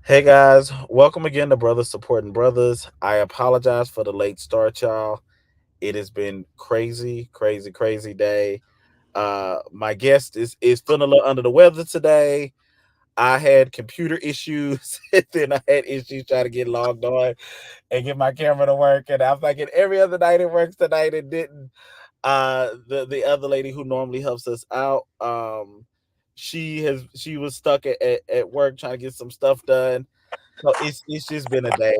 Hey guys, welcome again to Brothers Supporting Brothers. I apologize for the late start, y'all. It has been crazy day. My guest is feeling a little under the weather today. I had computer issues, and then I had issues trying to get logged on and get my camera to work. And I was like, every other night it works tonight, it didn't. The other lady who normally helps us out, she was stuck at work trying to get some stuff done. So it's just been a day.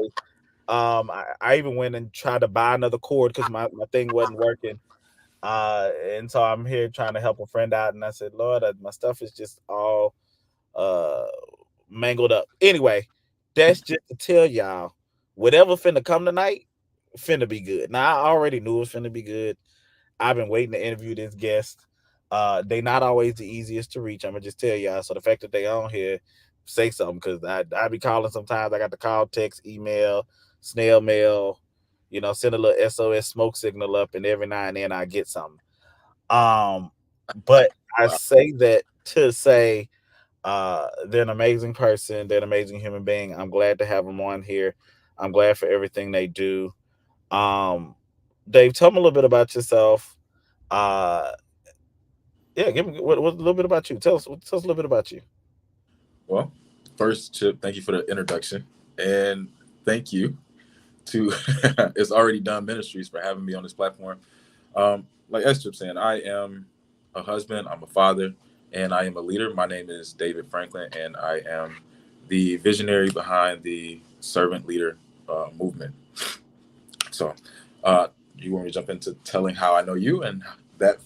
I even went and tried to buy another cord because my thing wasn't working. And so I'm here trying to help a friend out, and I said, Lord, my stuff is just all uh mangled up. Anyway, that's just to tell y'all, whatever finna come tonight, finna be good. Now I already knew it was finna be good. I've been waiting to interview this guest. They not always the easiest to reach. I'm gonna just tell y'all. So the fact that they on here, say something because I be calling sometimes. I got to call, text, email, snail mail. Send a little SOS smoke signal up, and every now and then I get something. Um, but I Wow. say that to say they're an amazing person. They're an amazing human being. I'm glad to have them on here. I'm glad for everything they do. Um, Dave, tell me a little bit about yourself. Uh, yeah, give me what a little bit about you. Tell us a little bit about you. Well, first, Chip, thank you for the introduction. And thank you to It's Already Done Ministries for having me on this platform. Like S Chip saying, I am a husband, I'm a father, and I am a leader. My name is David Franklin, and I am the visionary behind the servant leader movement. So, uh, you want me to jump into telling how I know you and that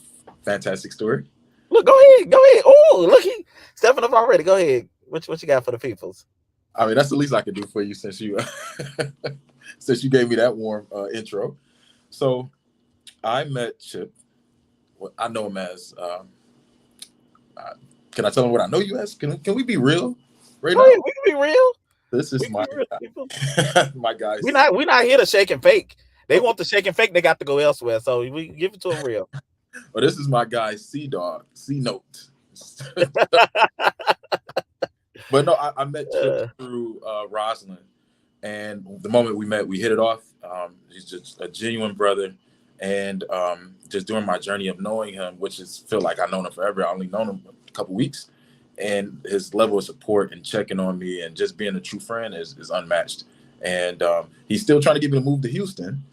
fantastic story? Look, go ahead. Oh, look, he stepping up already. Go ahead. What you got for the peoples? I mean, that's the least I could do for you since you since you gave me that warm intro. So I met Chip. Well, I know him as. Uh, can I tell him what I know you as? Can we be real right Go now? ahead. We can be real. This We is can my be real, people. my guy We not here to shake and fake. They Oh, want the shake and fake. They got to go elsewhere. So we give it to them real. oh, this is my guy C Dog C Note. But no, I met Chip uh, through Rosalind, and the moment we met, we hit it off. He's just a genuine brother, and just during my journey of knowing him, which is feel like I've known him forever. I only known him a couple weeks, and his level of support and checking on me and just being a true friend is unmatched. And he's still trying to get me to move to Houston,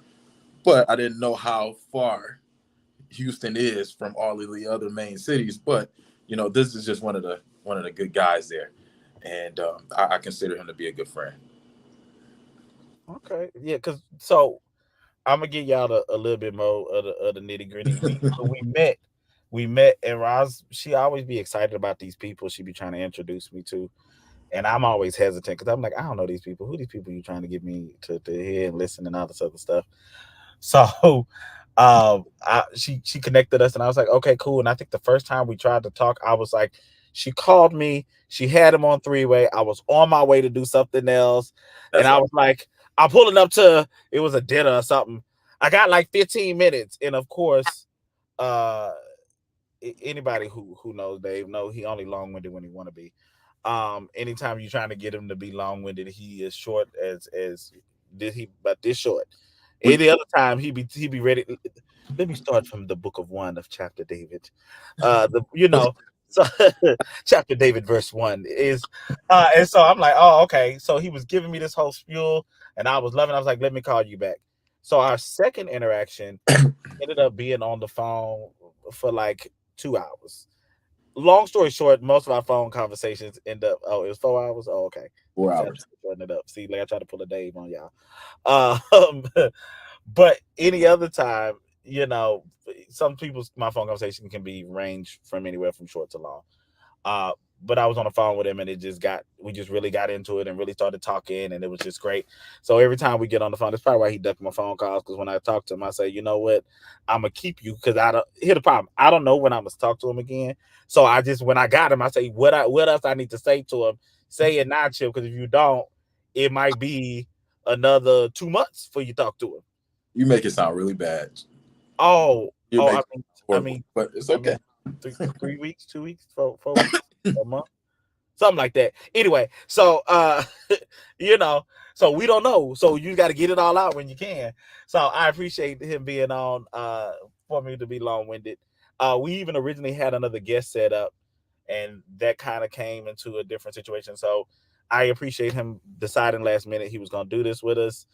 but I didn't know how far Houston is from all of the other main cities. But this is just one of the good guys there, and I consider him to be a good friend. okay. Yeah, because so I'm gonna give y'all a little bit more of the nitty gritty. We met, and Roz. She always be excited about these people. She be trying to introduce me to, and I'm always hesitant because I'm like, I don't know these people. Who these people you trying to get me to hear and listen and all this other stuff? So, she connected us, and I was like, okay, cool. And I think the first time we tried to talk, I was like, she called me. She had him on three way. I was on my way to do something else, and That's I right. was like, I'm pulling up to. It was a dinner or something. I got like 15 minutes, and of course, uh, anybody who knows Dave know he only long winded when he want to be. Anytime you're trying to get him to be long winded, he is short as did he, but this short. We Any other time he be ready. Let me start from the book of 1 of chapter David. The so chapter David verse 1 is and so I'm like, oh, okay. So he was giving me this whole spiel and I was loving it. I was like, let me call you back. So our second interaction ended up being on the phone for like 2 hours. Long story short, most of our phone conversations end up. Oh, it was 4 hours. Oh, okay. four See, I tried hours. to shorten it up. See, like I tried to pull a Dave on y'all. Um, but any other time, some people's my phone conversation can be range from anywhere from short to long. Uh, but I was on the phone with him and we just really got into it and really started talking and it was just great. So every time we get on the phone, that's probably why he ducked my phone calls. Cause when I talk to him, I say, you know what, I'm gonna keep you because I don't hear the problem. I don't know when I'm gonna talk to him again. So I just when I got him, I say, what else I need to say to him? Say it now, Chip, because if you don't, it might be another 2 months before you talk to him. You make it sound really bad. Oh, You oh, make it I horrible, mean, but it's I okay. mean, 3 weeks, 2 weeks, 4 weeks, a month. something like that. Anyway, so you know, so we don't know. So you got to get it all out when you can. So I appreciate him being on for me to be long winded. We even originally had another guest set up, and that kind of came into a different situation. So I appreciate him deciding last minute he was going to do this with us.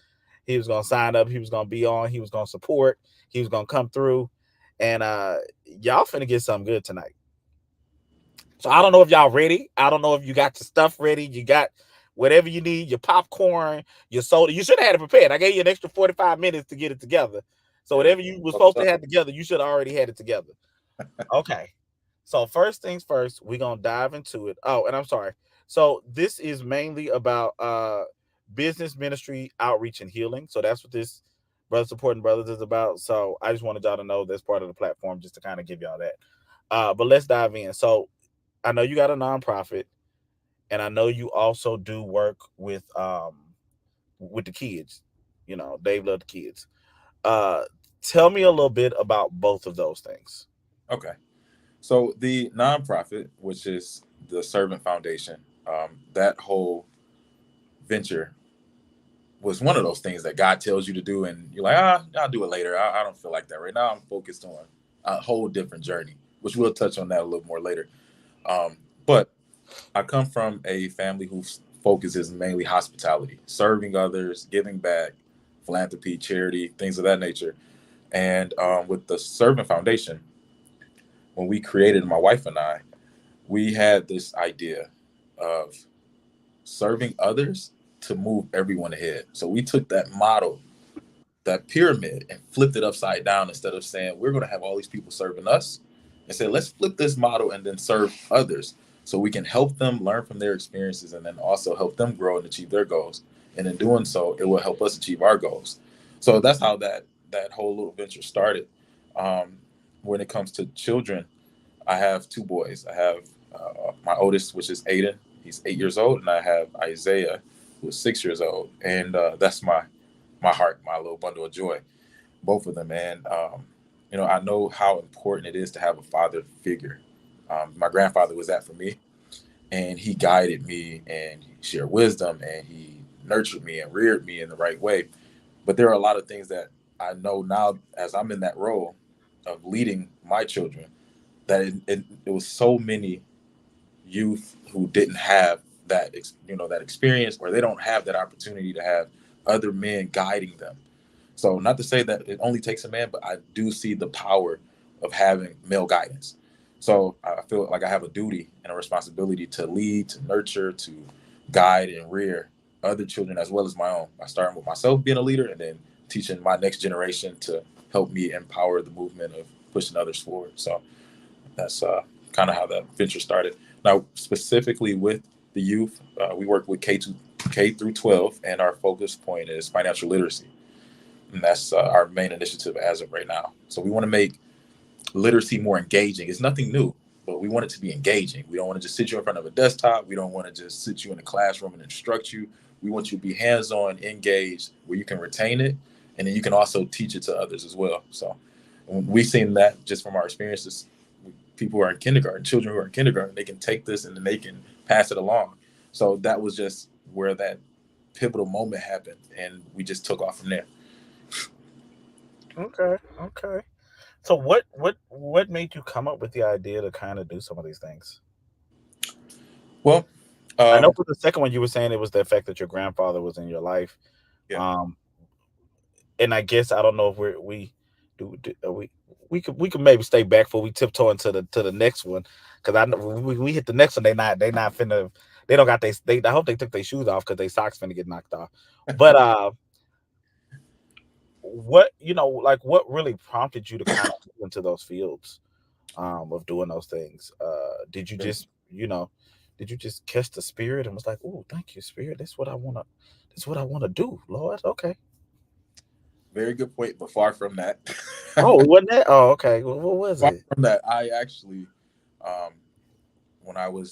He was going to sign up. He was going to be on. He was going to support. He was going to come through, and y'all finna get something good tonight. So I don't know if y'all ready. I don't know if you got your stuff ready. You got whatever you need, your popcorn, your soda. You should have had it prepared. I gave you an extra 45 minutes to get it together. So Yeah. whatever you were supposed to have together, you should have already had it together. Okay. So first things first, we're gonna dive into it. Oh, and I'm sorry. So this is mainly about business ministry, outreach, and healing. So that's what this Brother Supporting Brothers is about. So I just wanted y'all to know that's part of the platform just to kind of give y'all that. But let's dive in. So I know you got a nonprofit, and I know you also do work with the kids. You know, Dave love the kids. Uh, Tell me a little bit about both of those things. Okay. So the nonprofit, which is the Servant Foundation, that whole venture was one of those things that God tells you to do, and you're like, I'll do it later. I don't feel like that right now. I'm focused on a whole different journey, which we'll touch on that a little more later. But I come from a family whose focus is mainly hospitality, serving others, giving back, philanthropy, charity, things of that nature. And with the Servant Foundation, when we created, my wife and I, we had this idea of serving others to move everyone ahead. So we took that model, that pyramid, and flipped it upside down. Instead of saying we're going to have all these people serving us, and said let's flip this model and then serve others so we can help them learn from their experiences and then also help them grow and achieve their goals. And in doing so, it will help us achieve our goals. So that's how that whole little venture started. um, when it comes to children, I have two boys. I have my oldest, which is Aiden. He's 8 years old, and I have Isaiah, who is 6 years old. And that's my heart, my little bundle of joy, both of them. And I know how important it is to have a father figure. My grandfather was that for me, and he guided me and he shared wisdom and he nurtured me and reared me in the right way. But there are a lot of things that I know now as I'm in that role of leading my children, that it was so many youth who didn't have that experience, or they don't have that opportunity to have other men guiding them. So not to say that it only takes a man, but I do see the power of having male guidance. So I feel like I have a duty and a responsibility to lead, to nurture, to guide and rear other children as well as my own. I started with myself being a leader, and then teaching my next generation to help me empower the movement of pushing others forward. So that's kind of how that venture started. Now, specifically with the youth, we work with K through 12, and our focus point is financial literacy, and that's our main initiative as of right now. So we want to make literacy more engaging. It's nothing new, but we want it to be engaging. We don't want to just sit you in front of a desktop. We don't want to just sit you in a classroom and instruct you. We want you to be hands-on, engaged, where you can retain it, and then you can also teach it to others as well. So we've seen that just from our experiences. People who are in kindergarten, children who are in kindergarten, they can take this and then they can pass it along. So that was just where that pivotal moment happened, and we just took off from there. Okay, okay. So what made you come up with the idea to kind of do some of these things? Well, I know um, for the second one you were saying it was the fact that your grandfather was in your life. yeah, Um, and I guess I don't know if we could maybe stay back before we tiptoe into the next one, because I know we hit the next one, they not finna, they don't got they I hope they took their shoes off because they socks finna get knocked off. But what like what really prompted you to kind of move into those fields of doing those things? Did you just did you just catch the spirit and was like, oh, thank you, spirit, that's what I wanna do, Lord? Okay. very good point, but far from that. Oh, it wasn't that? Oh, okay. Well, what was Far it? from that, I actually, um, when I would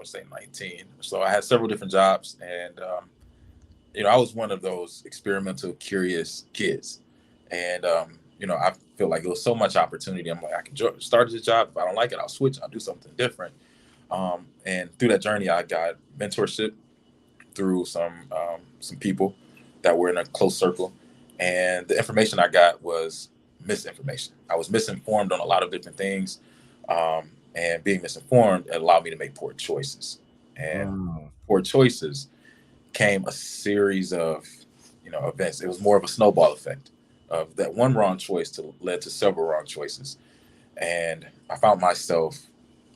say 19, so I had several different jobs, and I was one of those experimental, curious kids, and I feel like there was so much opportunity. I'm like, I can start this job. If I don't like it, I'll switch. I'll do something different. And through that journey, I got mentorship through some people that were in a close circle, and the information I got was misinformation. I was misinformed on a lot of different things, and being misinformed allowed me to make poor choices. And Mm. poor choices came a series of events. It was more of a snowball effect of that one wrong choice to led to several wrong choices, and I found myself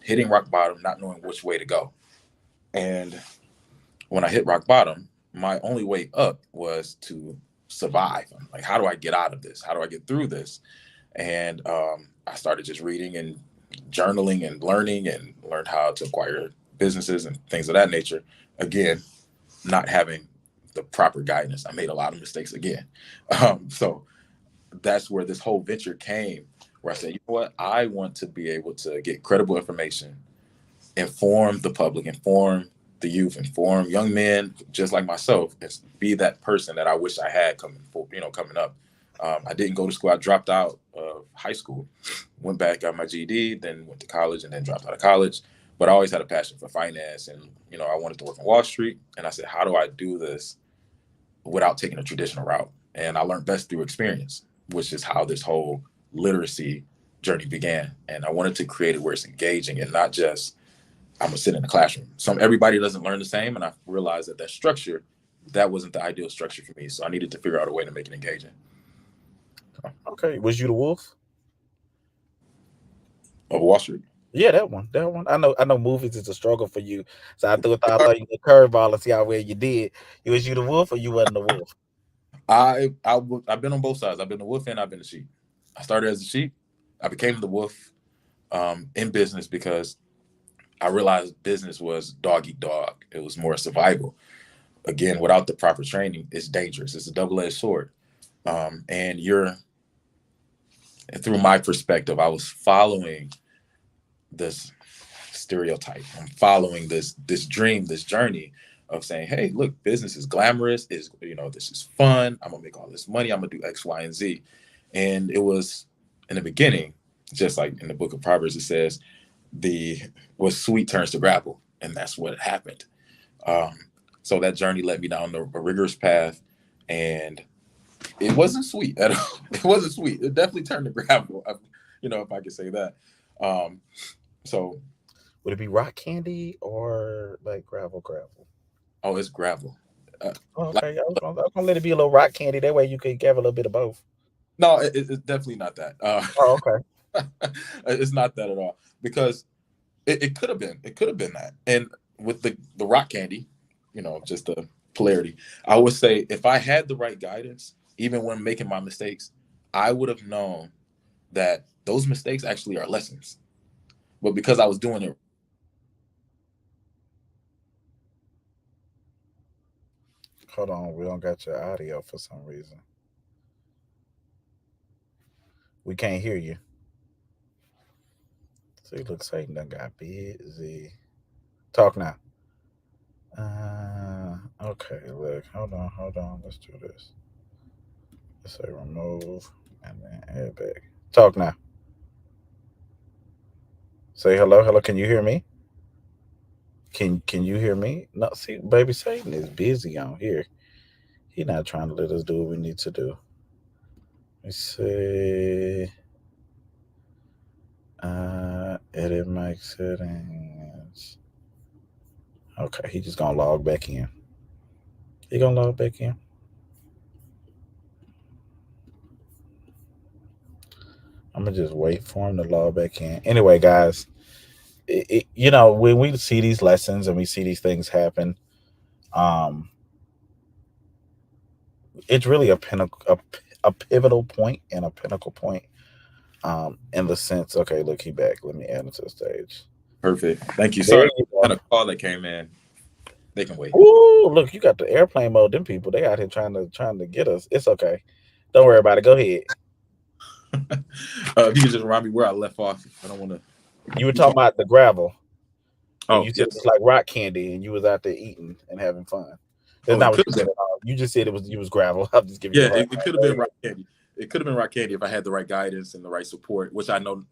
hitting rock bottom, not knowing which way to go. And when I hit rock bottom, my only way up was to survive. I'm like, how do I get out of this? How do I get through this? And I started just reading and journaling and learned how to acquire businesses and things of that nature. Again, not having the proper guidance, I made a lot of mistakes again. So that's where this whole venture came, where I said, you know what, I want to be able to get credible information, inform the public, inform the youth, inform young men just like myself, and be that person that I wish I had coming up. I didn't go to school. I dropped out of high school, went back, got my GED, then went to college, and then dropped out of college. But I always had a passion for finance, and I wanted to work on Wall Street. And I said, how do I do this without taking a traditional route? And I learned best through experience, which is how this whole literacy journey began. And I wanted to create it where it's engaging and not just I'm gonna sit in the classroom. Everybody doesn't learn the same, and I realized that structure that wasn't the ideal structure for me. So I needed to figure out a way to make it engaging. Okay, was you the wolf? Of Wall Street. Yeah, that one. That one. I know movies is a struggle for you. So I thought you did curveball and see how well you did. Was you the wolf or you wasn't the wolf? I've been on both sides. I've been the wolf and I've been the sheep. I started as a sheep. I became the wolf in business because I realized business was dog eat dog. It was more survival. Again, without the proper training, it's dangerous. It's a double-edged sword. And through my perspective, I was following this stereotype. I'm following this dream, this journey of saying, hey, look, business is glamorous, is this is fun. I'm gonna make all this money, I'm gonna do X, Y, and Z. And it was in the beginning, just like in the book of Proverbs, it says the what sweet turns to gravel, and that's what happened. Um, so that journey led me down a rigorous path, and it wasn't sweet at all. It wasn't sweet. It definitely turned to gravel, if I could say that. Um, so Would it be rock candy or like gravel gravel? Oh, it's gravel. Uh, Oh, like okay. I was gonna let it be a little rock candy. That way you could have a little bit of both. no, it's definitely not that. Oh, okay. It's not that at all because it could have been. It could have been that. And with the rock candy, just the polarity. I would say if I had the right guidance, even when making my mistakes, I would have known that those mistakes actually are lessons. But because I was doing it, Hold on, we don't got your audio for some reason. We can't hear you. See, looks like you done got busy. Talk now. Okay, look, hold on. Let's do this. Let's say remove and then add back. Talk now. Say hello, hello. Can you hear me? Can you hear me? No, see, baby Satan is busy on here. He not trying to let us do what we need to do. Let's see. Edit mic settings. Okay, he just gonna log back in. He gonna log back in. I'm gonna just wait for him to log back in. Anyway, guys, when we see these lessons and we see these things happen, um, it's really a pivotal point and a pinnacle point. In the sense, okay, look, he back. Let me add him to the stage. perfect. Thank you. There Sorry, you I go. had a call that came in. They can wait. Ooh, look, you got the airplane mode. Them people, they out here trying to get us. It's okay. Don't worry about it. Go ahead. If you could just remind me where I left off, I don't want to. You were talking about the gravel, and Oh you said it was yes. like rock candy, and you was out there eating and having fun. That's Oh, it not what could you have said been. at all. You just said it was gravel. I'm just giving you Yeah, a hard it time. could have Go been ahead. rock candy. It could have been rock candy if I had the right guidance and the right support, which I know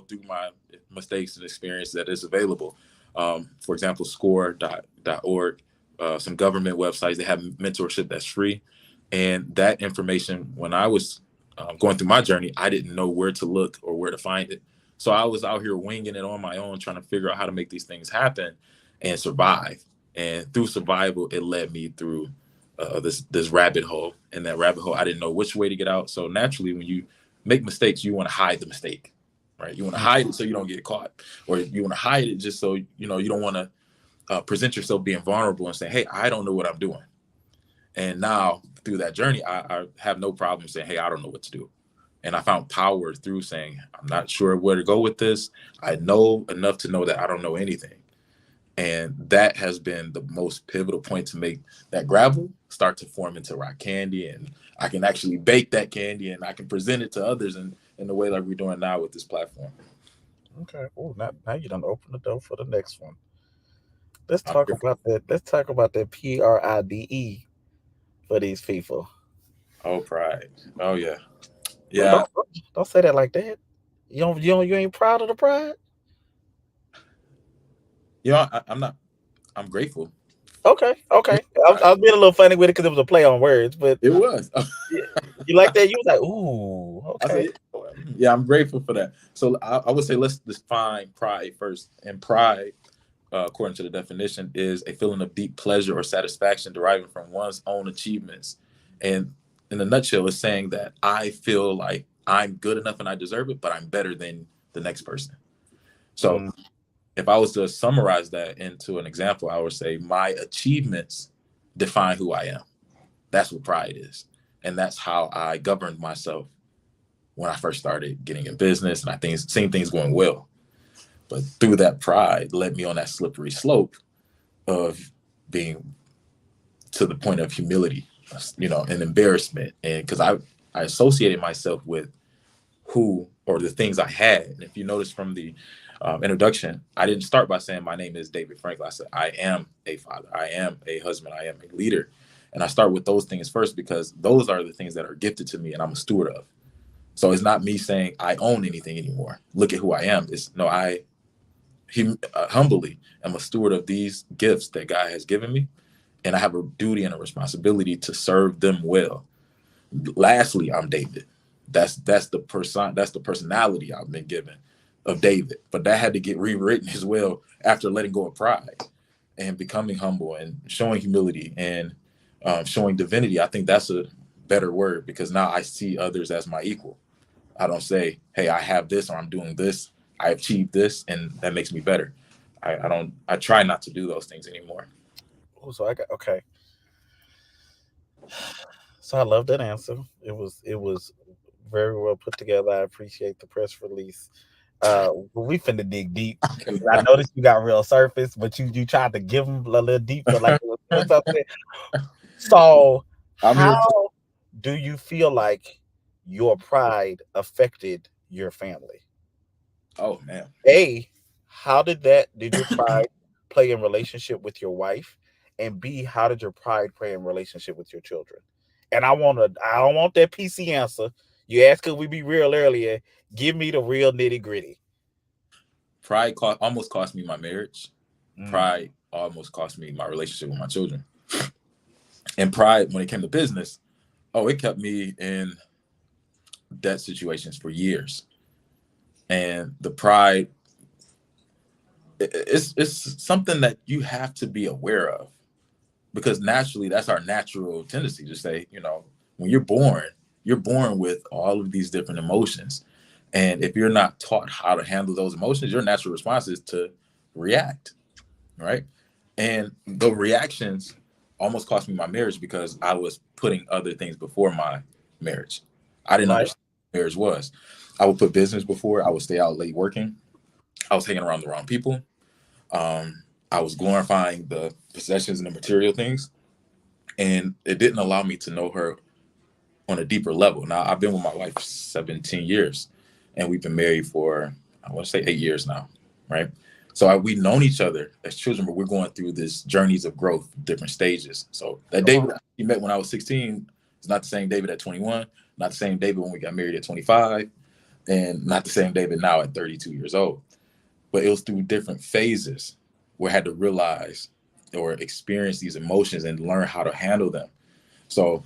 through my mistakes and experience that is available. For example, score.org, some government websites, they have mentorship that's free. And that information, when I was going through my journey, I didn't know where to look or where to find it. So I was out here winging it on my own, trying to figure out how to make these things happen and survive. And through survival, it led me through this rabbit hole. And that rabbit hole, I didn't know which way to get out. So naturally, when you make mistakes, you want to hide the mistake, right? You want to hide it so you don't get caught, or you want to hide it just so you don't want to present yourself being vulnerable and say, "Hey, I don't know what I'm doing." And now through that journey, I have no problem saying, "Hey, I don't know what to do." And I found power through saying, "I'm not sure where to go with this. I know enough to know that I don't know anything." And that has been the most pivotal point to make that gravel start to form into rock candy. And I can actually bake that candy and I can present it to others in the way like we're doing now with this platform. Okay. Oh, now you done open the door for the next one. Let's I'm talk here. about that. Let's talk about that PRIDE for these people. Oh, pride. Oh, yeah. No, Yeah. don't say that like that. You ain't proud of the pride. I'm not, I'm grateful. Okay, okay. Pride. I was being a little funny with it because it was a play on words, but It was. yeah, you like that? You was like, ooh, I okay. said, yeah, I'm grateful for that. So I would say let's define pride first. And pride, according to the definition, is a feeling of deep pleasure or satisfaction deriving from one's own achievements. And in a nutshell, it's saying that I feel like I'm good enough and I deserve it, but I'm better than the next person. So Mm, if I was to summarize that into an example, I would say my achievements define who I am. That's what pride is. And that's how I governed myself when I first started getting in business and seeing things going well. But through that pride led me on that slippery slope of being to the point of humility, and embarrassment. And because I associated myself with who or the things I had. And if you notice from the introduction, I didn't start by saying my name is David Franklin. I said I am a father, I am a husband, I am a leader. And I start with those things first because those are the things that are gifted to me and I'm a steward of. So it's not me saying I own anything anymore. Look at who I am. It's no, humbly am a steward of these gifts that God has given me, and I have a duty and a responsibility to serve them well. Lastly, I'm David. That's the person. That's the personality I've been given of David. But that had to get rewritten as well after letting go of pride and becoming humble and showing humility and showing divinity. I think that's a better word because now I see others as my equal. I don't say, "Hey, I have this or I'm doing this. I achieved this, and that makes me better." I don't. I try not to do those things anymore. oh, so I got okay. So I love that answer. It was very well put together. I appreciate the press release. We finna dig deep. I noticed you got real surface, but you tried to give them a little deeper, like it was something. So, I'm how here for. do you feel like your pride affected your family? Oh man. A, how did your pride play in relationship with your wife? And B, how did your pride play in relationship with your children? And I don't want that PC answer. You asked could we be real earlier. Give me the real nitty gritty. Almost cost me my marriage. Mm, Pride almost cost me my relationship with my children. And pride, when it came to business, it kept me in debt situations for years. And the pride, it's something that you have to be aware of because naturally that's our natural tendency to say, when you're born with all of these different emotions. And if you're not taught how to handle those emotions, your natural response is to react, right? And the reactions almost cost me my marriage because I was putting other things before my marriage. I didn't right. understand what marriage was. I would put business before, I would stay out late working. I was hanging around the wrong people. I was glorifying the possessions and the material things, and it didn't allow me to know her on a deeper level. Now, I've been with my wife 17 years, and we've been married for, I want to say 8 years now, right? So we've known each other as children, but we're going through this journeys of growth, different stages. So that Come on. David you met when I was 16 is not the same David at 21, not the same David when we got married at 25, and not the same David now at 32 years old. But it was through different phases. where I had to realize or experience these emotions and learn how to handle them. So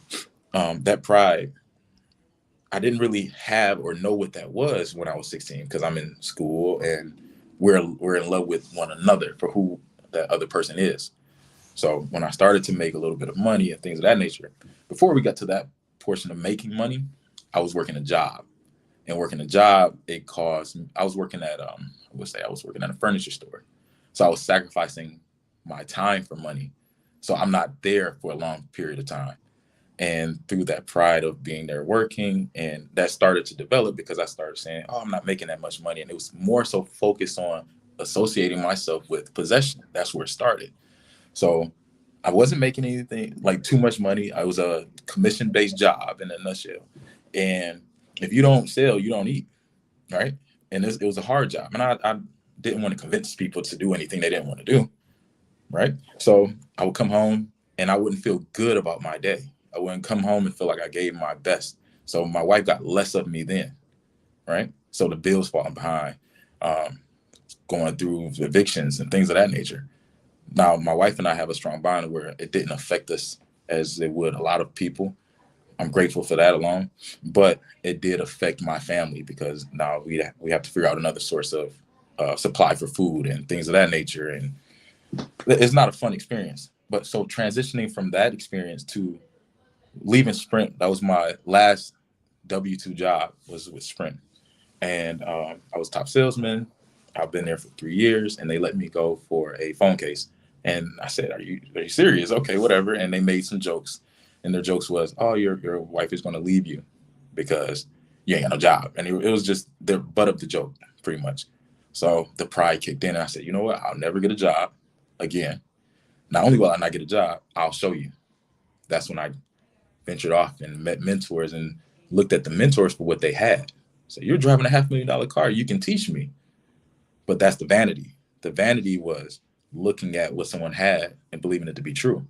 that pride, I didn't really have or know what that was when I was 16 because I'm in school and we're in love with one another for who that other person is. So when I started to make a little bit of money and things of that nature, before we got to that portion of making money, I was working a job. And working a job, it caused I was working at I would say I was working at a furniture store. So I was sacrificing my time for money. So I'm not there for a long period of time. And through that pride of being there working, and that started to develop because I started saying, oh, I'm not making that much money. And it was more so focused on associating myself with possession. That's where it started. So I wasn't making anything like too much money. I was a commission based job in a nutshell. And if you don't sell, you don't eat, right? And it was a hard job. And I didn't want to convince people to do anything they didn't want to do, right? So I would come home and I wouldn't feel good about my day. I wouldn't come home and feel like I gave my best. So my wife got less of me then, right? So the bills falling behind, um, going through evictions and things of that nature. Now, my wife and I have a strong bond where it didn't affect us as it would a lot of people. I'm grateful for that alone, but it did affect my family because now we have to figure out another source of supply for food and things of that nature, and it's not a fun experience. But so transitioning from that experience to leaving Sprint, that was my last W-2 job was with Sprint, and I was top salesman. I've been there for 3 years, and they let me go for a phone case. And I said, are you serious? Okay, whatever." And they made some jokes, and their jokes was, "Oh, your wife is going to leave you because you ain't got no job." And it was just the butt of the joke, pretty much. So the pride kicked in, and I said, "You know what? I'll never get a job again. Not only will I not get a job, I'll show you." That's when I ventured off and met mentors and looked at the mentors for what they had. So you're driving a $500,000 car, you can teach me. But that's the vanity. The vanity was looking at what someone had and believing it to be true,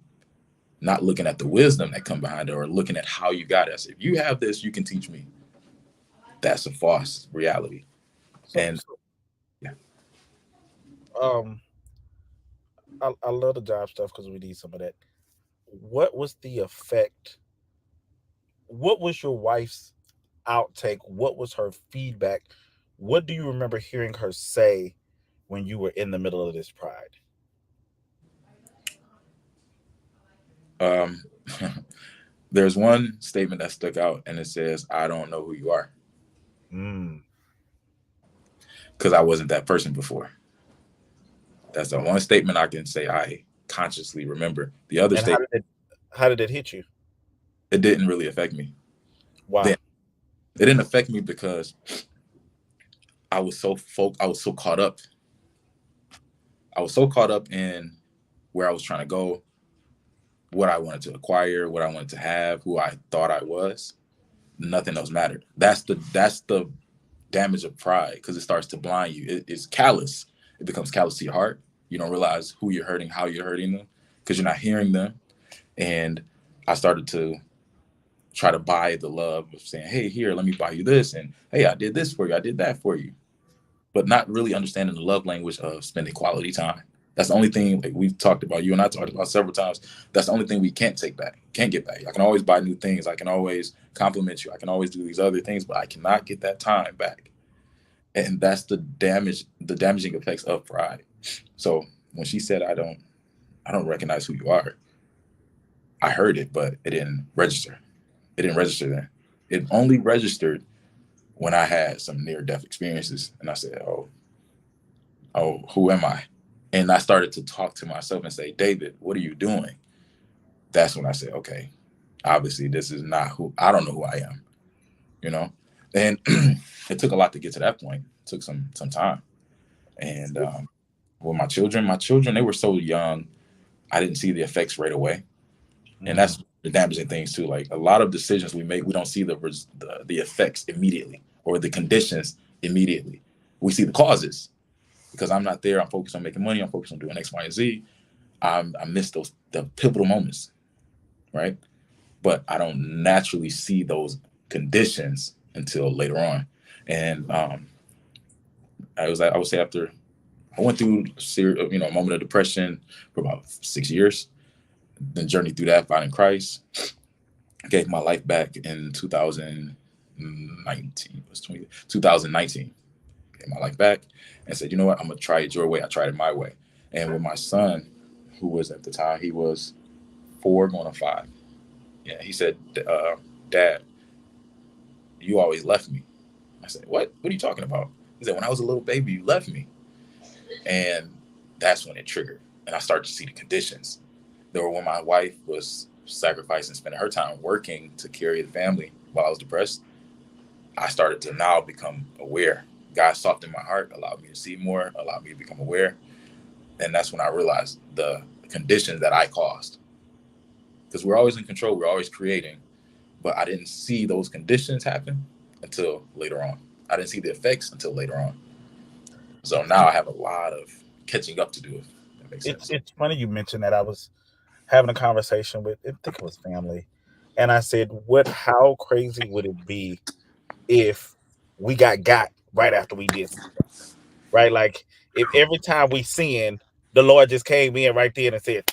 not looking at the wisdom that come behind it or looking at how you got it. I said, if you have this, you can teach me. That's a false reality. So, And so yeah, um, I love the job stuff because we need some of that. What was the effect? What was your wife's outtake? What was her feedback? What do you remember hearing her say when you were in the middle of this pride? um, there's one statement that stuck out, and it says, "I don't know who you are," Mm. because I wasn't that person before. That's the one statement I can say I consciously remember. The other And how statement, did it hit you? it didn't really affect me. Then Why? it didn't affect me because I was so caught up. I was so caught up in where I was trying to go, what I wanted to acquire, what I wanted to have, who I thought I was. Nothing else mattered. That's the damage of pride because it starts to blind you. It's callous. It becomes callous to your heart. You don't realize who you're hurting, how you're hurting them, because you're not hearing them. And I started to try to buy the love of saying, "Hey, here, let me buy you this," and "Hey, I did this for you, I did that for you," but not really understanding the love language of spending quality time. That's the only thing, like we've talked about, you and I talked about several times. That's the only thing we can't take back, can't get back. I can always buy new things. I can always compliment you. I can always do these other things, but I cannot get that time back. And that's the damaging effects of pride. So when she said, I don't recognize who you are," I heard it, but it didn't register. It didn't register then. It only registered when I had some near death experiences, and I said, "Oh, who am I?" And I started to talk to myself and say, "David, what are you doing?" That's when I said, "Okay, obviously this is not who I don't know who I am," you know. And it took a lot to get to that point. It took some time. And with my children, they were so young, I didn't see the effects right away, and Mm. that's the damaging things too. Like a lot of decisions we make, we don't see the effects immediately or the conditions immediately. We see the causes because I'm not there. I'm focused on making money. I'm focused on doing X, Y, and Z. I miss those the pivotal moments, right? But I don't naturally see those conditions until later on. And I would say after I went through a moment of depression for about 6 years. Then journeyed through that, finding Christ. Gave my life back in 2019. It was 2019. Gave my life back and said, you know what? I'm gonna try it your way. I tried it my way. And with my son, who was at the time, he was 4 going on 5. Yeah, he said, Dad, you always left me. I said, what? What are you talking about? He said, when I was a little baby, you left me. And that's when it triggered. And I started to see the conditions. There were when my wife was sacrificing, spending her time working to carry the family while I was depressed. I started to now become aware. God softened my heart, allowed me to see more, allowed me to become aware. And that's when I realized the conditions that I caused. Because we're always in control, we're always creating. But I didn't see those conditions happen until later on. I didn't see the effects until later on. So now I have a lot of catching up to do, if that makes sense. It's funny you mentioned that. I was having a conversation with, I think it was family, and I said, "What? How crazy would it be if we got right after we did something? Right? Like if every time we sin, the Lord just came in right there and said,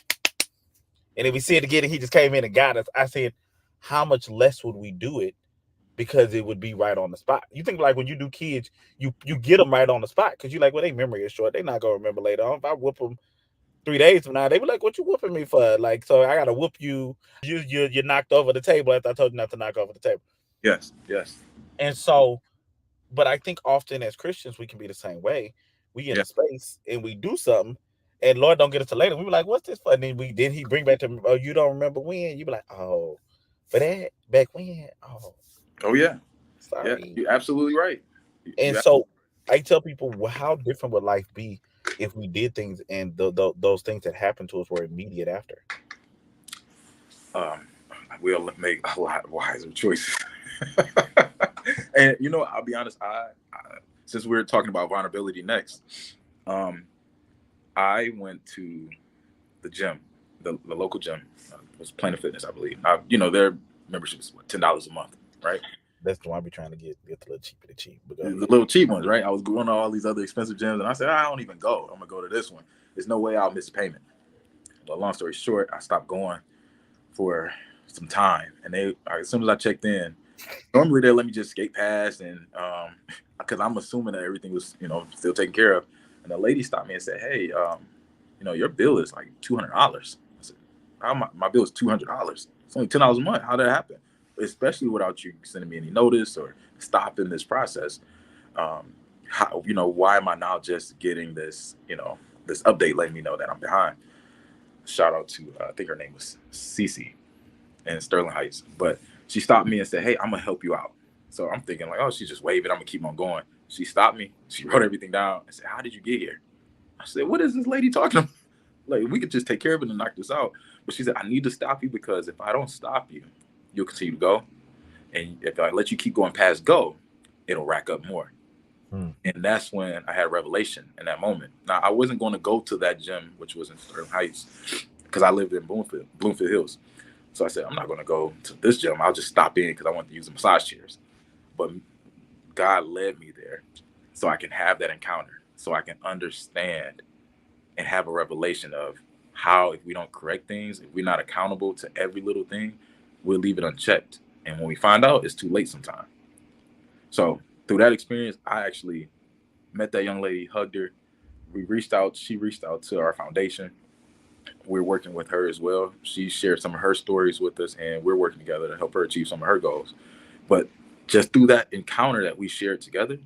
and if we sin again, and He just came in and got us." I said, "How much less would we do it?" Because it would be right on the spot. You think like when you do kids, you get them right on the spot because you like, well, their memory is short. They're not gonna remember later on. If I whoop them 3 days from now, they be like, "What you whooping me for?" Like, so I gotta whoop you because you knocked over the table after I told you not to knock over the table. Yes, yes, And so, but I think often as Christians we can be the same way. We in yeah. a space and we do something, and Lord don't get us to later. We be like, "What's this for?" And then He bring back to, "Oh, you don't remember when?" You be like, "Oh, for that back when? Oh, Oh yeah, yeah. sorry." You're absolutely right. And so I tell people, well, how different would life be if we did things and those things that happened to us were immediate after? um, we'll make a lot wiser choices. And I'll be honest. Since we're talking about vulnerability next, um, I went to the gym, the local gym. It was Planet Fitness, I believe. Their membership is $10 a month, right? That's the one I be trying to get the little cheaper the cheap. But go The ahead. little cheap ones, right? I was going to all these other expensive gyms, and I said, I don't even go. I'm gonna go to this one. There's no way I'll miss a payment. But long story short, I stopped going for some time, and as soon as I checked in, normally they let me just skate past, and because I'm assuming that everything was still taken care of, and the lady stopped me and said, "Hey, your bill is like $200." I said, "How my bill is $200? It's only $10 a month. How did that happen? Especially without you sending me any notice or stopping this process. How why am I now just getting this update letting me know that I'm behind?" Shout out to I think her name was Cece in Sterling Heights. But she stopped me and said, "Hey, I'm gonna help you out." So I'm thinking like, oh, she's just waving. I'm gonna keep on going. She stopped me. She wrote everything down and said, "How did you get here?" I said, "What is this lady talking about? Like, we could just take care of it and knock this out." But she said, "I need to stop you because if I don't stop you, you'll continue to go. And if I let you keep going past go, it'll rack up more." Hmm. And that's when I had a revelation in that moment. Now, I wasn't going to go to that gym, which was in Sterling Heights, because I lived in Bloomfield Hills. So I said, I'm not going to go to this gym. I'll just stop in because I want to use the massage chairs. But God led me there so I can have that encounter, so I can understand and have a revelation of how, if we don't correct things, if we're not accountable to every little thing, we'll leave it unchecked. And when we find out, it's too late sometimes. So through that experience, I actually met that young lady, hugged her. We reached out. She reached out to our foundation. We're working with her as well. She shared some of her stories with us, and we're working together to help her achieve some of her goals. But just through that encounter that we shared together,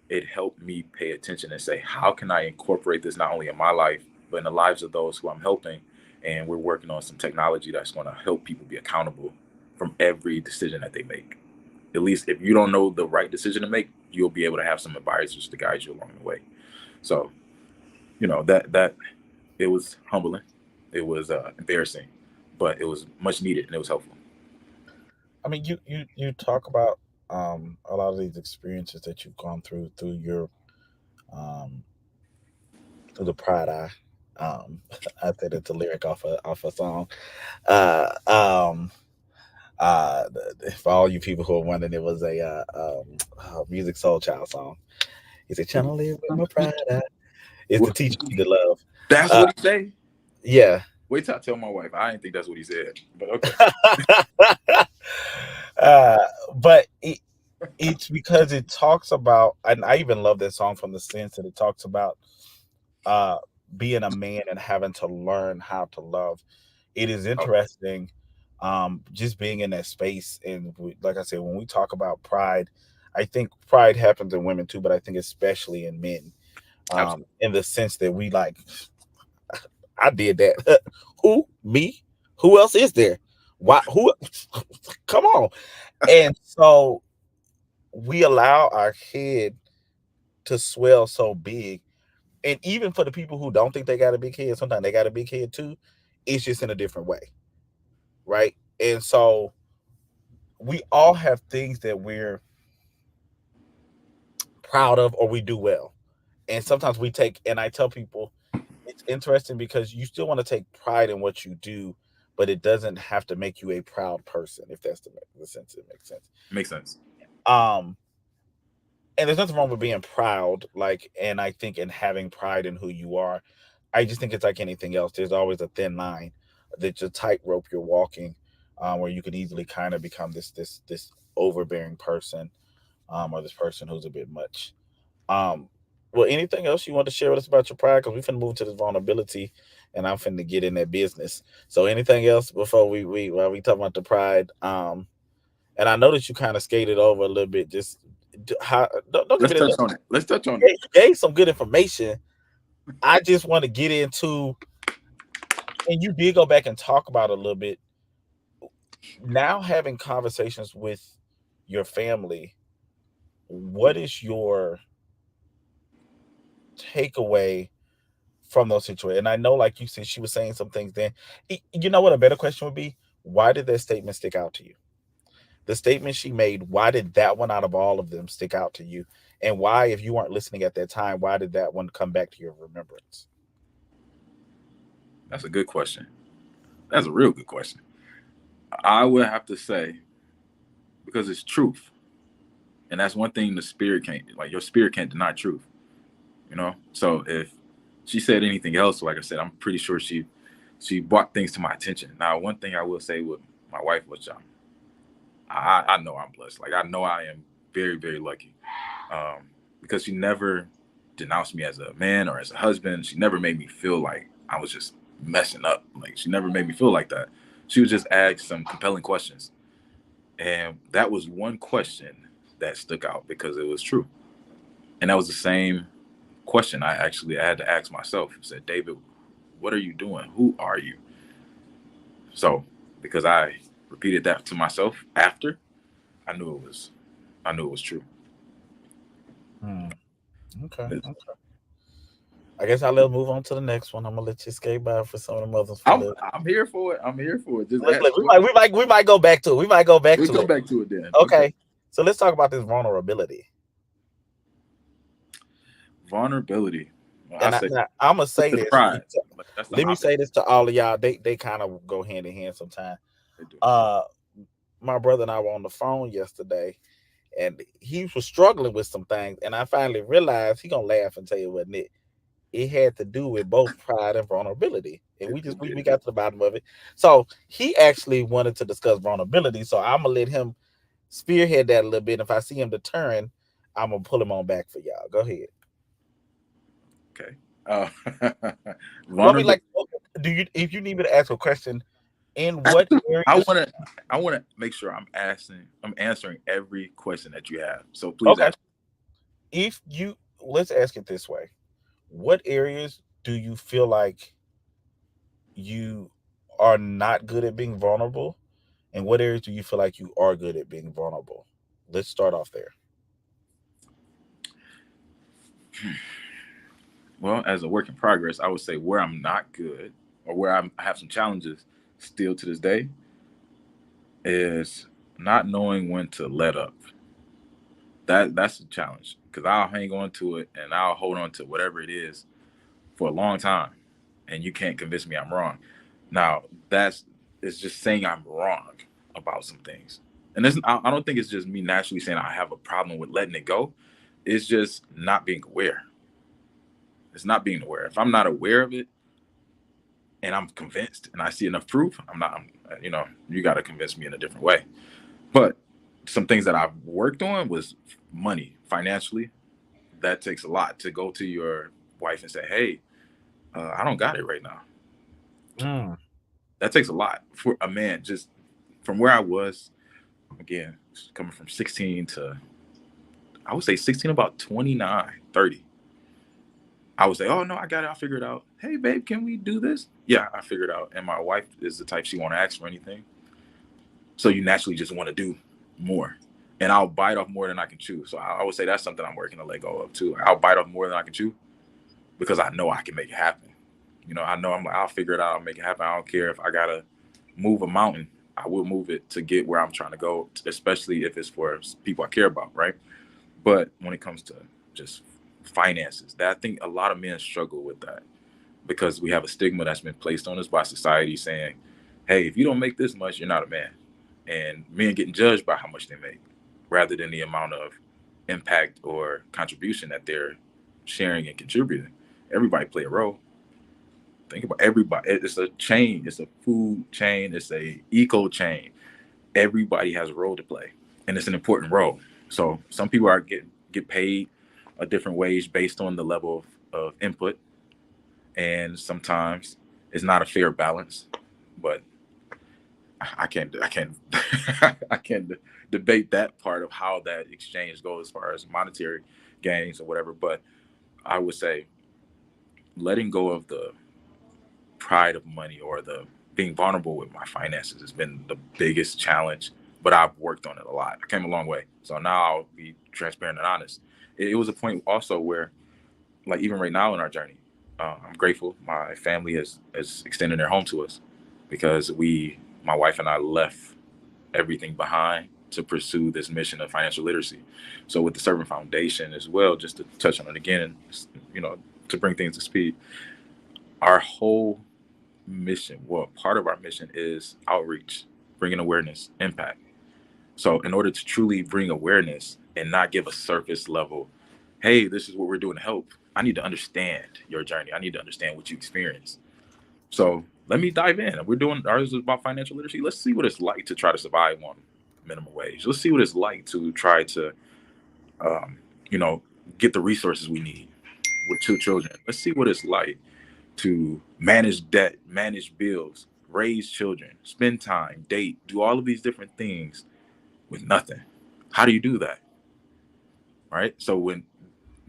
it helped me pay attention and say, how can I incorporate this not only in my life, but in the lives of those who I'm helping? And we're working on some technology that's going to help people be accountable from every decision that they make. At least if you don't know the right decision to make, you'll be able to have some advisors to guide you along the way. So, that it was humbling, it was embarrassing, but it was much needed and it was helpful. I mean, you talk about a lot of these experiences that you've gone through your um through the Pride Eye. I said it's a lyric off a song. Uh, um, for all you people who are wondering, it was a Music Soul Child song. He said, "Channel it with my pride eye." is to What- teach me to love. That's Uh, what he say. yeah. Wait till I tell my wife. I didn't think that's what he said, but okay. uh, but it's because it talks about, and I even love that song from the sense that it talks about uh, being a man and having to learn how to love. It is Oh, interesting, just being in that space. And like I said, when we talk about pride, I think pride happens in women too, but I think especially in men, absolutely. in the sense that we like, I did that. Who? Me? Who else is there? Why? Who? Come on. And so we allow our head to swell so big. And even for the people who don't think they got a big head, sometimes they got a big head too. It's just in a different way. Right. And so we all have things that we're proud of or we do well. And sometimes we take, and I tell people, it's interesting because you still want to take pride in what you do, but it doesn't have to make you a proud person, if that's the sense it makes sense. Makes sense. Um, and there's nothing wrong with being proud, like, and I think in having pride in who you are, I just think it's like anything else. There's always a thin line, that's a tightrope you're walking, where you could easily kind of become this overbearing person, or this person who's a bit much. Um, well, anything else you want to share with us about your pride? Because we finna move to this vulnerability, and I'm finna get in that business. So, anything else before we while we talk about the pride? And I know that you kind of skated over a little bit. Just how don't give Let's me that. touch on it. Let's touch on it. You gave some good information. I just want to get into, and you did go back and talk about it a little bit. Now having conversations with your family, what is your takeaway from those situations? And I know, like you said, she was saying some things then. You know what a better question would be? Why did that statement stick out to you? The statement she made, why did that one out of all of them stick out to you? And why, if you weren't listening at that time, why did that one come back to your remembrance? That's a good question. That's a real good question. I would have to say because it's truth, and that's one thing the spirit can't like. Your spirit can't deny truth. You know. So if she said anything else, like I said, I'm pretty sure she brought things to my attention. Now, one thing I will say with my wife, which I know I'm blessed. Like I know I am very very lucky, because she never denounced me as a man or as a husband. She never made me feel like I was just messing up. Like she never made me feel like that. She would just ask some compelling questions, and that was one question that stuck out because it was true, and that was the same question I had to ask myself. I said, David, what are you doing? Who are you? So because I repeated that to myself after, I knew it was I knew it was true. Hmm. Okay. Okay. I guess I'll let move on to the next one. I'm gonna let you skate by for some of them others for a I'm little. I'm here for it. I'm here for it. Just Look, ask look, me what we might go back to it. We might go back we to go it. back to it then. Okay. Okay. So let's talk about this vulnerability. Vulnerability. Well, I And say I'm gonna with say the this. pride. Like that's the Let me opposite say this to all of y'all. They kind of go hand in hand sometimes. they do. Uh, my brother and I were on the phone yesterday, and he was struggling with some things, and I finally realized he gonna laugh and tell you what it had to do with both pride and vulnerability, and we just It we did. got to the bottom of it. So he actually wanted to discuss vulnerability, so I'm gonna let him spearhead that a little bit. If I see him deterring, I'm gonna pull him on back for y'all. Go ahead. Okay. Well, I mean, Vulnerability. like, do you, if you need me to ask a question, in what I areas? wanna I wanna make sure I'm answering every question that you have. So please Okay, ask. if you, let's ask it this way: what areas do you feel like you are not good at being vulnerable, and what areas do you feel like you are good at being vulnerable? Let's start off there. Well, as a work in progress, I would say where I'm not good or where I have some challenges still to this day is not knowing when to let up. That's a challenge because I'll hang on to it and I'll hold on to whatever it is for a long time, and you can't convince me I'm wrong. Now that's it's just saying I'm wrong about some things, and I don't think it's just me naturally saying I have a problem with letting it go. It's just not being aware. It's not being aware. If I'm not aware of it and I'm convinced and I see enough proof, you got to convince me in a different way. But some things that I've worked on was money, financially. That takes a lot to go to your wife and say, "Hey, I don't got it right now." Mm. That takes a lot for a man. Just from where I was, again, coming from 16 to, I would say 16, about 29, 30. I would say, "Oh no, I got it. I'll figure it out." "Hey babe, can we do this?" "Yeah, I figured it out." And my wife is the type, she won't ask for anything. So you naturally just want to do more. And I'll bite off more than I can chew. So I would say that's something I'm working to let go of too. I'll bite off more than I can chew because I know I can make it happen. I know I'm like, I'll figure it out, I'll make it happen. I don't care if I gotta move a mountain. I will move it to get where I'm trying to go, especially if it's for people I care about, right? But when it comes to just finances, that I think a lot of men struggle with that because we have a stigma that's been placed on us by society saying, "Hey, if you don't make this much, you're not a man." And men getting judged by how much they make rather than the amount of impact or contribution that they're sharing and contributing. Everybody play a role. Think about everybody. It's a chain. It's a food chain. It's a eco chain. Everybody has a role to play, and it's an important role. So some people are get paid a different wage based on the level of input, and sometimes it's not a fair balance. But I can't I can't debate that part of how that exchange goes as far as monetary gains or whatever. But I would say letting go of the pride of money or the being vulnerable with my finances has been the biggest challenge. But I've worked on it a lot. I came a long way. So now I'll be transparent and honest. It was a point also where, like even right now in our journey, I'm grateful. My family has extended their home to us because my wife and I left everything behind to pursue this mission of financial literacy. So with the Servant Foundation as well, just to touch on it again, and you know, to bring things to speed, our whole mission, well, part of our mission is outreach, bringing awareness, impact. So in order to truly bring awareness and not give a surface level, "Hey, this is what we're doing to help," I need to understand your journey. I need to understand what you experienced. So let me dive in. We're doing ours is about financial literacy. Let's see what it's like to try to survive on minimum wage. Let's see what it's like to try to, um, you know, get the resources we need with 2 children. Let's see what it's like to manage debt, manage bills, raise children, spend time, date, do all of these different things with nothing. How do you do that? Right. So when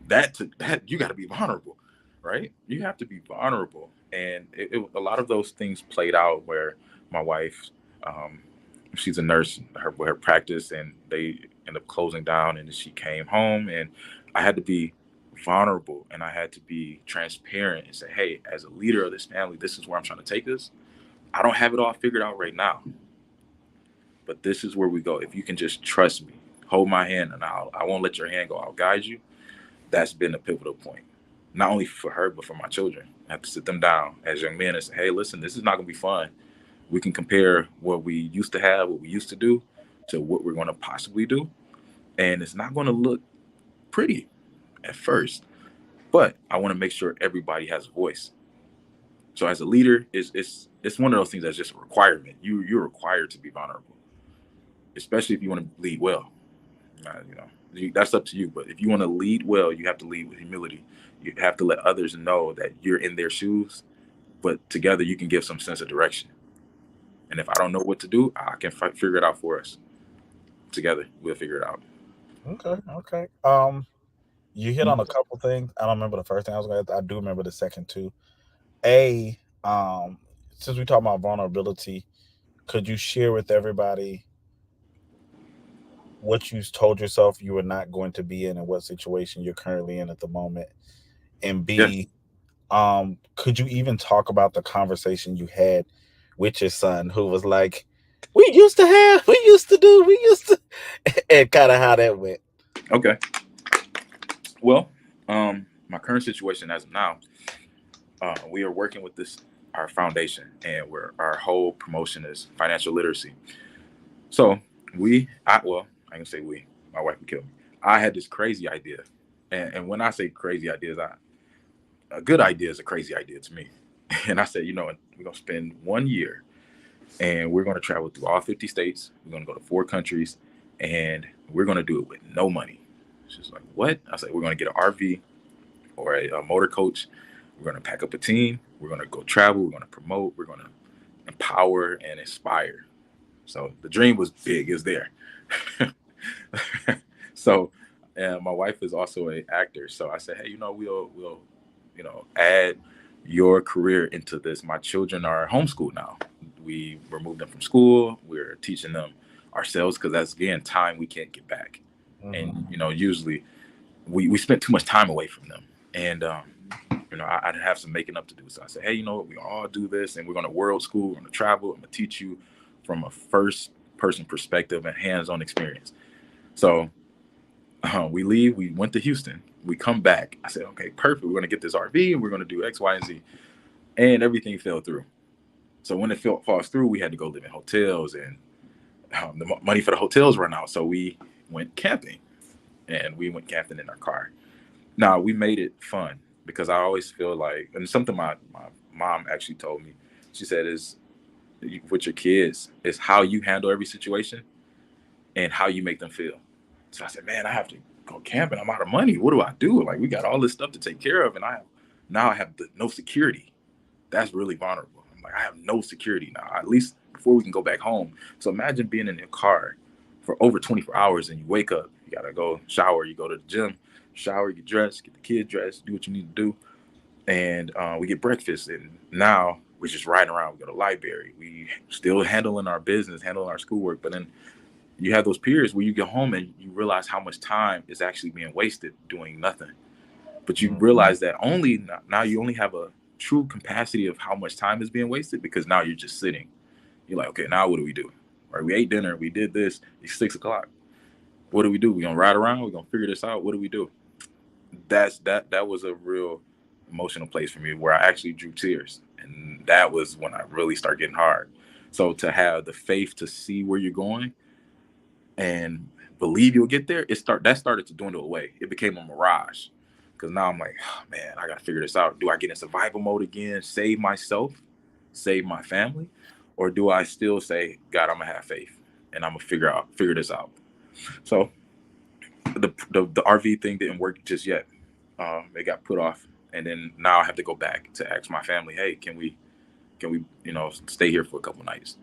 that you got to be vulnerable, right? You have to be vulnerable, and a lot of those things played out where my wife, um, she's a nurse, her practice, and they end up closing down, and she came home, and I had to be vulnerable, and I had to be transparent and say, "Hey, as a leader of this family, this is where I'm trying to take this. I don't have it all figured out right now, but this is where we go. If you can just trust me, hold my hand, and I won't let your hand go. I'll guide you." That's been a pivotal point, not only for her but for my children. I have to sit them down as young men and say, "Hey, listen, this is not going to be fun. We can compare what we used to have, what we used to do, to what we're going to possibly do, and it's not going to look pretty at first. But I want to make sure everybody has a voice." So as a leader, it's one of those things that's just a requirement. You're required to be vulnerable, especially if you want to lead well. That's up to you. But if you want to lead well, you have to lead with humility. You have to let others know that you're in their shoes, but together you can give some sense of direction. And if I don't know what to do, I can figure it out for us. Together, we'll figure it out. Okay, okay. You hit on a couple things. I don't remember the first thing I was going to. I do remember the second two. A, um, since we talk about vulnerability, could you share with everybody what you told yourself you were not going to be in and what situation you're currently in at the moment? And Yes. B, could you even talk about the conversation you had with your son who was like, we used to do, we used to, and kind of how that went? Okay. Well, my current situation as of now, we are working with this our foundation, and our whole promotion is financial literacy. So I can say we. My wife would kill me. I had this crazy idea, and when I say crazy ideas, a good idea is a crazy idea to me. And I said, we're gonna spend 1 year, and we're gonna travel through all 50 states. We're gonna go to 4 countries, and we're gonna do it with no money. She's like, what? I said, we're gonna get an RV or a motor coach. We're gonna pack up a team. We're gonna go travel. We're gonna promote. We're gonna empower and inspire. So the dream was big. It's there. So, and my wife is also an actor. So I said, hey, we'll add your career into this. My children are homeschooled now. We removed them from school. We're teaching them ourselves because that's again time we can't get back. And usually we spent too much time away from them. And I'd have some making up to do. So I said, hey, we all do this, and we're going to world school. We're going to travel. I'm going to teach you from a first person perspective and hands-on experience. So we leave. We went to Houston. We come back. I said, okay, perfect. We're going to get this RV, and we're going to do X, Y, and Z. And everything fell through. So when it falls through, we had to go live in hotels, and the money for the hotels run out. So we went camping, and we went camping in our car. Now, we made it fun because I always feel like, and something my mom actually told me, she said, is with your kids, is how you handle every situation and how you make them feel. So I said, man, I have to go camping. I'm out of money. What do I do? Like, we got all this stuff to take care of, and I have no security. That's really vulnerable. I'm like, I have no security now, at least before we can go back home. So imagine being in your car for over 24 hours, and you wake up, you got to go shower, you go to the gym, shower, get dressed, get the kid dressed, do what you need to do. And we get breakfast, and now we're just riding around. We go to the library. We still handling our business, handling our schoolwork. But then you have those periods where you get home and you realize how much time is actually being wasted doing nothing. But you realize that now you only have a true capacity of how much time is being wasted because now you're just sitting. You're like, okay, now what do we do? Right? We ate dinner. We did this. It's 6 o'clock. What do we do? We gonna ride around? We gonna figure this out? What do we do? That was a real emotional place for me where I actually drew tears, and that was when I really started getting hard. So to have the faith to see where you're going and believe you'll get there, that started to dwindle away. It became a mirage because now I'm like, oh, man, I gotta figure this out. Do I get in survival mode again, save myself, save my family, or do I still say, God, I'm gonna have faith and I'm gonna figure this out? So the RV thing didn't work just yet. It got put off, and then now I have to go back to ask my family, hey, can we stay here for a couple nights?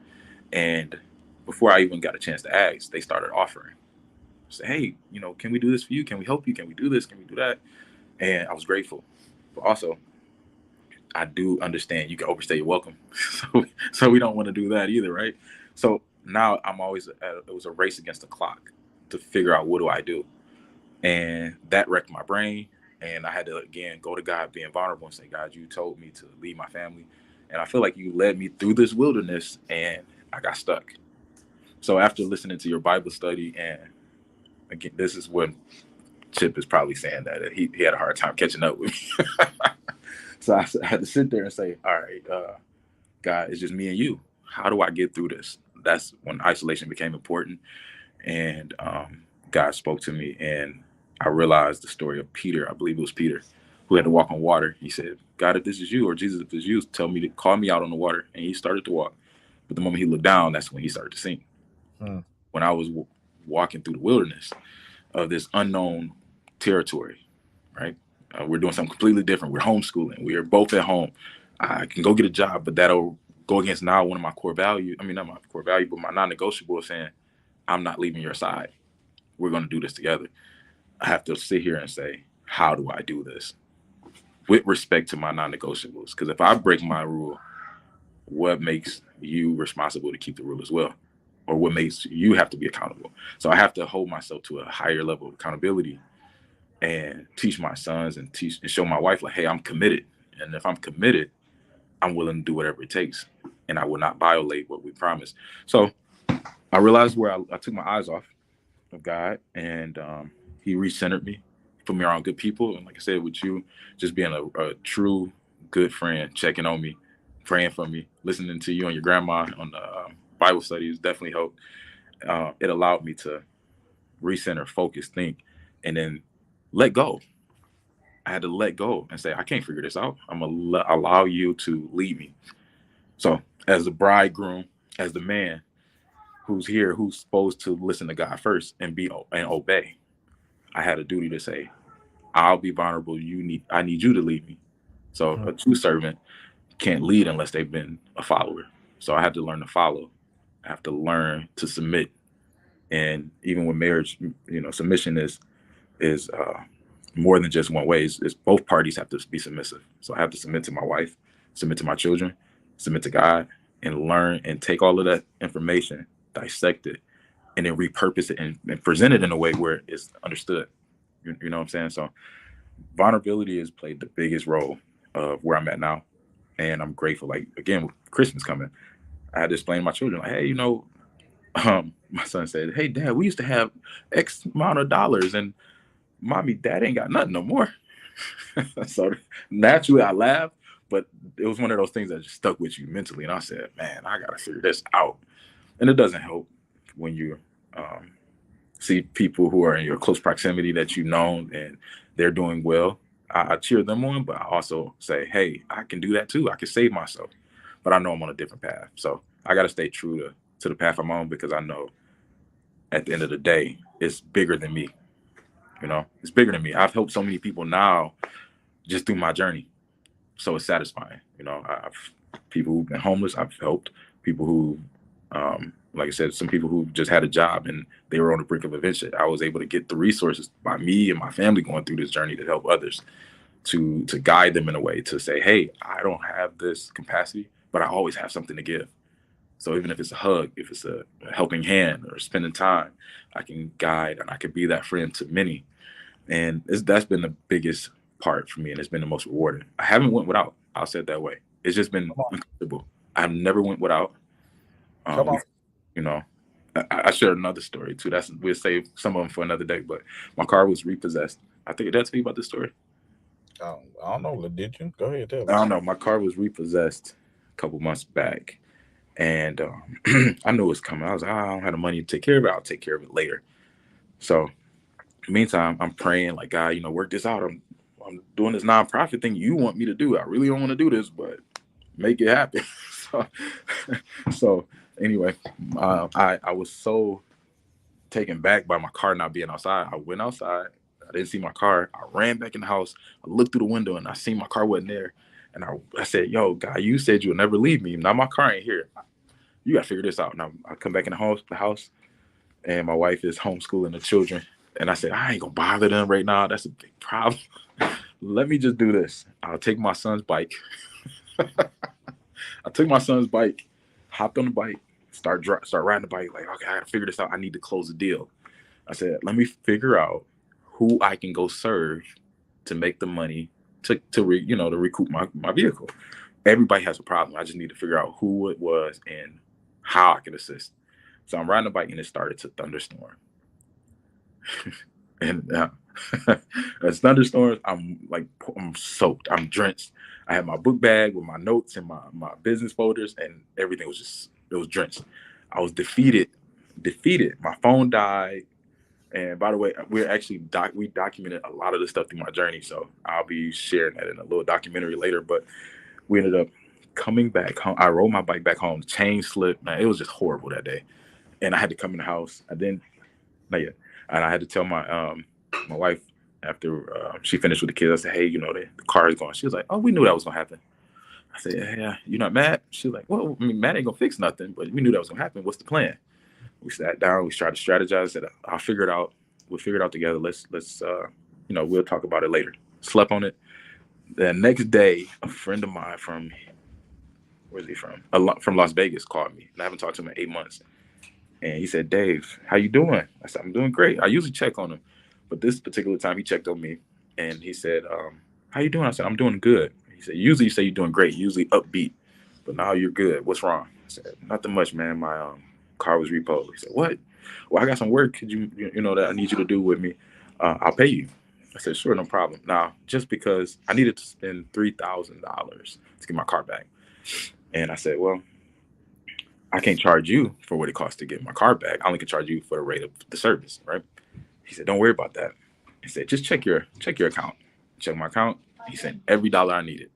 And before I even got a chance to ask, they started offering. Say, hey, can we do this for you? Can we help you? Can we do this? Can we do that? And I was grateful, but also I do understand you can overstay your welcome, so we don't want to do that either, right? So now it was a race against the clock to figure out what do I do, and that wrecked my brain. And I had to again go to God, being vulnerable, and say, God, you told me to leave my family, and I feel like you led me through this wilderness, and I got stuck. So after listening to your Bible study, and again, this is when Chip is probably saying that he had a hard time catching up with me. So I had to sit there and say, all right, God, it's just me and you. How do I get through this? That's when isolation became important. And God spoke to me, and I realized the story of Peter. I believe it was Peter who had to walk on water. He said, God, if this is you, or Jesus, if this is you, tell me to call me out on the water. And he started to walk. But the moment he looked down, that's when he started to sink. When I was walking through the wilderness of this unknown territory, right? We're doing something completely different. We're homeschooling. We are both at home. I can go get a job, but that'll go against now one of my core values. I mean, not my core value, but my non-negotiable is saying, I'm not leaving your side. We're going to do this together. I have to sit here and say, how do I do this with respect to my non-negotiables? Because if I break my rule, what makes you responsible to keep the rule as well? Or what makes you have to be accountable? So I have to hold myself to a higher level of accountability and teach my sons and show my wife, like, hey, I'm committed. And if I'm committed, I'm willing to do whatever it takes. And I will not violate what we promised. So I realized where I took my eyes off of God, and he recentered me, put me around good people. And like I said, with you, just being a true good friend, checking on me, praying for me, listening to you and your grandma on the Bible studies definitely helped. It allowed me to recenter, focus, think, and then let go. I had to let go and say, I can't figure this out. I'm going to allow you to lead me. So as the bridegroom, as the man who's here, who's supposed to listen to God first and obey, I had a duty to say, I'll be vulnerable. I need you to lead me. So a true servant can't lead unless they've been a follower. So I had to learn to follow. I have to learn to submit. And even with marriage, submission is more than just one way. It's both parties have to be submissive. So I have to submit to my wife, submit to my children, submit to God, and learn and take all of that information, dissect it, and then repurpose it and present it in a way where it's understood. You know what I'm saying? So vulnerability has played the biggest role of where I'm at now. And I'm grateful. Like, again, with Christmas coming, I had to explain to my children, like, hey, my son said, hey, Dad, we used to have X amount of dollars, and Mommy, Dad ain't got nothing no more. So naturally I laughed, but it was one of those things that just stuck with you mentally. And I said, man, I got to figure this out. And it doesn't help when you see people who are in your close proximity that you know and they're doing well. I cheer them on, but I also say, hey, I can do that too. I can save myself, but I know I'm on a different path. So I got to stay true to the path I'm on, because I know at the end of the day, it's bigger than me. It's bigger than me. I've helped so many people now just through my journey. So it's satisfying. I've people who've been homeless, I've helped people who, like I said, some people who just had a job and they were on the brink of eviction. I was able to get the resources by me and my family going through this journey to help others, to guide them in a way to say, hey, I don't have this capacity, but I always have something to give. So even if it's a hug, if it's a helping hand or spending time, I can guide and I can be that friend to many. And that's been the biggest part for me, and it's been the most rewarding. I haven't went without. I'll say it that way. It's just been uncomfortable. I've never went without. Come on. You know, I shared another story too. We'll save some of them for another day. But my car was repossessed. I think that's me about this story. I don't know. Did you? Go ahead, tell I us. don't know. My car was repossessed a couple months back, and I knew it was coming. I was like, I don't have the money to take care of it. I'll take care of it later. So meantime, I'm praying like, God, work this out. I'm doing this nonprofit thing you want me to do. I really don't want to do this, but make it happen. so, so anyway, I was so taken back by my car not being outside. I went outside. I didn't see my car. I ran back in the house. I looked through the window and I seen my car wasn't there. And I said, yo, God, you said you would never leave me. Now my car ain't here. You got to figure this out. Now I come back in the house, and my wife is homeschooling the children. And I said, I ain't gonna bother them right now. That's a big problem. Let me just do this. I'll take my son's bike. I took my son's bike, hopped on the bike, start riding the bike. Like, okay, I gotta figure this out. I need to close the deal. I said, let me figure out who I can go serve to make the money to recoup my vehicle. Everybody has a problem. I just need to figure out who it was and how I can assist. So I'm riding the bike and it started to thunderstorm. And as thunderstorms, I'm soaked. I'm drenched. I had my book bag with my notes and my business folders, and everything it was drenched. I was defeated. My phone died. And by the way, we documented a lot of the stuff through my journey. So I'll be sharing that in a little documentary later. But we ended up coming back home. I rode my bike back home. Chain slipped. Man, it was just horrible that day. And I had to come in the house. Not yet. And I had to tell my wife after she finished with the kids. I said, hey, the car is gone. She was like, oh, we knew that was going to happen. I said, yeah, you're not mad? She was like, well, I mean, Matt ain't going to fix nothing, but we knew that was going to happen. What's the plan? We sat down. We tried to strategize. Said, I'll figure it out. We'll figure it out together. Let's we'll talk about it later. Slept on it. The next day, a friend of mine where's he from? From Las Vegas called me. And I haven't talked to him in 8 months. And he said, Dave, how you doing? I said, I'm doing great. I usually check on him. But this particular time he checked on me and he said, how you doing? I said, I'm doing good. He said, usually you say you're doing great, usually upbeat, but now you're good. What's wrong? I said, nothing much, man. My car was repoed. He said, what? Well, I got some work. Could that I need you to do with me? I'll pay you. I said, sure, no problem. Now, just because I needed to spend $3,000 to get my car back. And I said, well, I can't charge you for what it costs to get my car back. I only can charge you for the rate of the service, right? He said, don't worry about that. He said, just check your account. checked my account. He sent every dollar I needed.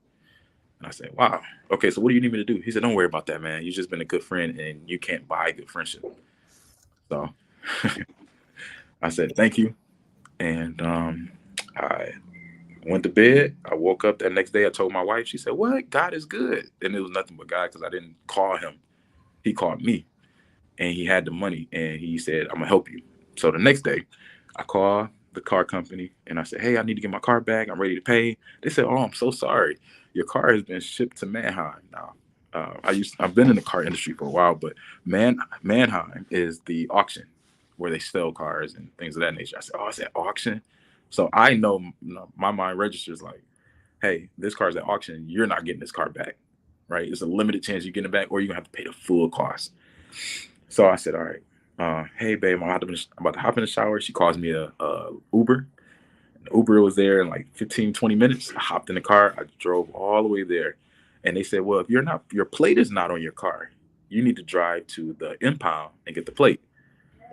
And I said, wow. Okay, so what do you need me to do? He said, don't worry about that, man. You've just been a good friend and you can't buy good friendship. So I said, thank you. And I went to bed. I woke up that next day. I told my wife. She said, what? God is good. And it was nothing but God because I didn't call him. He called me and he had the money and he said, I'm going to help you. So the next day, I called the car company and I said, hey, I need to get my car back. I'm ready to pay. They said, oh, I'm so sorry. Your car has been shipped to Mannheim now. I've been in the car industry for a while, but Mannheim is the auction where they sell cars and things of that nature. I said, oh, it's at auction. So I know, my mind registers like, hey, this car's at auction. You're not getting this car back, right? It's a limited chance you're getting it back, or you're gonna have to pay the full cost. So I said, all right, hey babe, I'm about to hop in the shower. She calls me a Uber. The Uber was there in like 15, 20 minutes. I hopped in the car. I drove all the way there. And they said, well, if your plate is not on your car, you need to drive to the impound and get the plate.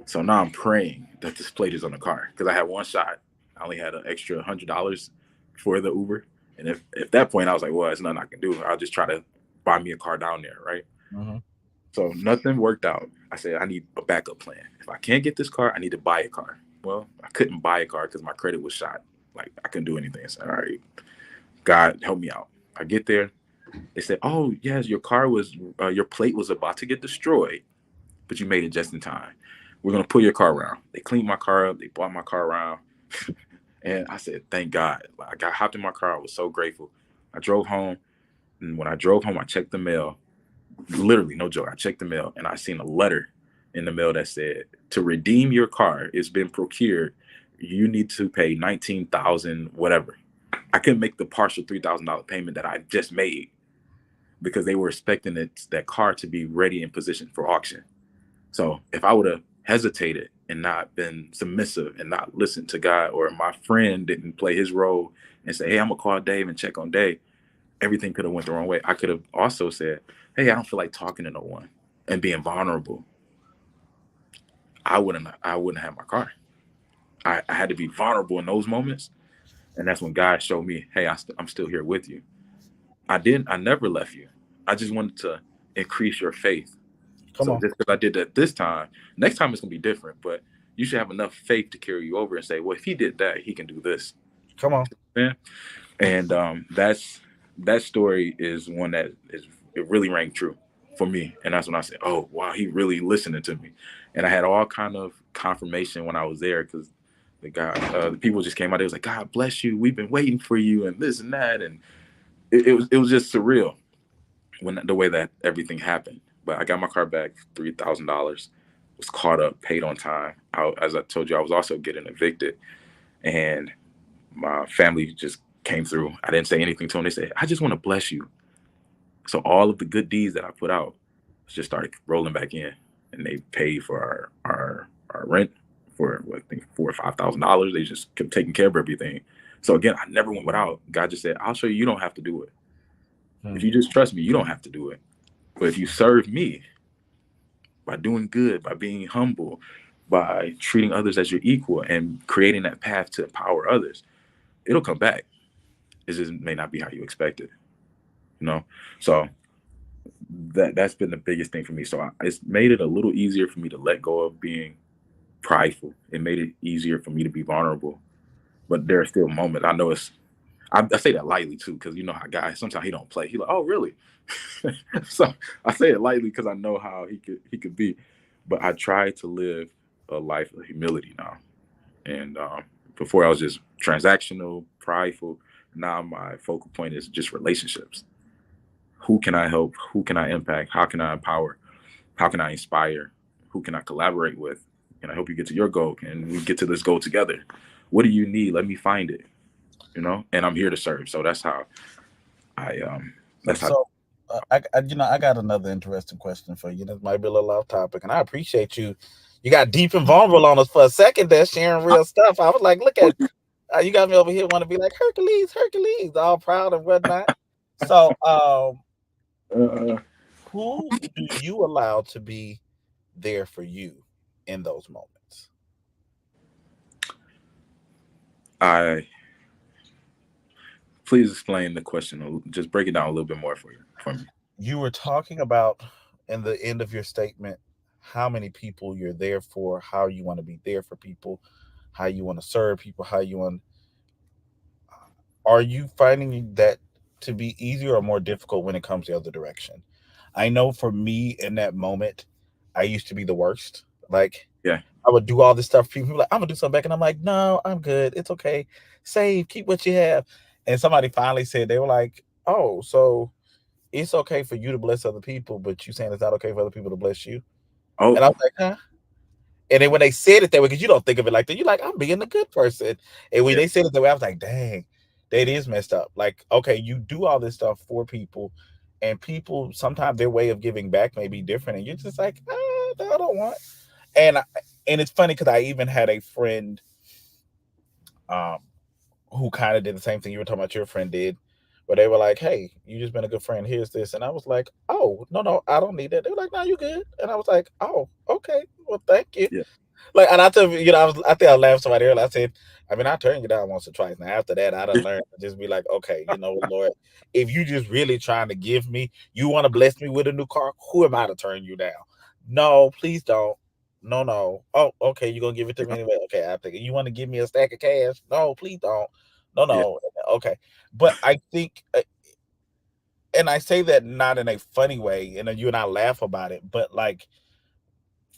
So now I'm praying that this plate is on the car because I had one shot. I only had an extra $100 for the Uber. And if at that point I was like, well, there's nothing I can do. I'll just try to buy me a car down there, right? Mm-hmm. So nothing worked out. I said, I need a backup plan. If I can't get this car, I need to buy a car. Well, I couldn't buy a car because my credit was shot. Like I couldn't do anything. I said, all right, God, help me out. I get there. They said, oh, yes, your plate was about to get destroyed, but you made it just in time. We're going to pull your car around. They cleaned my car up. They brought my car around. And I said, thank God. Like, I hopped in my car. I was so grateful. I drove home. And when I drove home, I checked the mail. Literally, no joke. I checked the mail and I seen a letter in the mail that said, to redeem your car, it's been procured. You need to pay 19,000 whatever. I couldn't make the partial $3,000 payment that I just made because they were expecting that car to be ready in position for auction. So if I would have hesitated and not been submissive and not listened to God, or my friend didn't play his role and say, hey, I'm gonna call Dave and check on Dave, everything could have went the wrong way. I could have also said, hey, I don't feel like talking to no one and being vulnerable. I wouldn't have my car. I had to be vulnerable in those moments. And that's when God showed me, hey, I'm still here with you. I never left you. I just wanted to increase your faith. Come So on. just because I did that this time, next time it's gonna be different. But you should have enough faith to carry you over and say, well, if he did that, he can do this. Come on. Man. And that story is one that is it really rang true for me. And that's when I said, oh wow, he really listening to me. And I had all kind of confirmation when I was there because the people just came out. They was like, God bless you. We've been waiting for you, and this and that, and it was just surreal when the way that everything happened. But I got my car back, $3,000. Was caught up, paid on time. As I told you, I was also getting evicted, and my family just came through. I didn't say anything to them. They said, "I just want to bless you." So all of the good deeds that I put out just started rolling back in, and they paid for our rent for what, I think $4,000 or $5,000. They just kept taking care of everything. So again, I never went without. God just said, "I'll show you. You don't have to do it. If Mm. you just trust me, you don't have to do it. But if you serve me by doing good, by being humble, by treating others as your equal, and creating that path to empower others, it'll come back. It just may not be how you expect it, you know." So that's been the biggest thing for me. So it's made it a little easier for me to let go of being prideful. It made it easier for me to be vulnerable. But there are still moments. I know I say that lightly too, because you know how guys sometimes he don't play. He like, oh really? So I say it lightly because I know how he could be. But I try to live a life of humility now. And before I was just transactional, prideful. Now my focal point is just relationships. Who can I help? Who can I impact? How can I empower? How can I inspire? Who can I collaborate with? Can I help you get to your goal? Can we get to this goal together? What do you need? Let me find it. And I'm here to serve. So that's how I that's how So, I got another interesting question for you. This might be a little off topic, and I appreciate you. You got deep and vulnerable on us for a second there, sharing real stuff. I was like, look at you got me over here, want to be like Hercules, Hercules, all proud and whatnot. So, uh, who do you allow to be there for you in those moments? I Please explain the question. Just break it down a little bit more for me. You were talking about in the end of your statement how many people you're there for, how you want to be there for people, how you want to serve people, how you want. Are you finding that to be easier or more difficult when it comes the other direction? I know for me in that moment, I used to be the worst. Like Yeah. I would do all this stuff. People were like, I'm gonna do something back, and I'm like, no, I'm good. It's okay. Save, keep what you have. And somebody finally said they were like, oh, so it's okay for you to bless other people, but you saying it's not okay for other people to bless you. Oh, And I was like, huh? And then when they said it that way, because you don't think of it like that, you're like, I'm being a good person. And when yeah. they said it that way, I was like, dang, that is messed up. Like, okay, you do all this stuff for people, and people sometimes their way of giving back may be different, and you're just like, no, I don't want. And and it's funny because I even had a friend um who kind of did the same thing you were talking about your friend did, where they were like, hey, you just been a good friend. Here's this, and I was like, oh, no, I don't need that. They were like, no, you good, and I was like, oh, okay, well, thank you. Yeah. Like, and I told you, I think I laughed somebody earlier. I said, I mean, I turned you down once or twice. Now after that, I done learned to just be like, okay, Lord, if you just really trying to give me, you want to bless me with a new car, who am I to turn you down? No, please don't. No, no. Oh, okay, you gonna give it to me Yeah. anyway? Okay, I think you want to give me a stack of cash? No, please don't. No, Yeah. no. Okay, but I think, and I say that not in a funny way, and you and I laugh about it, but like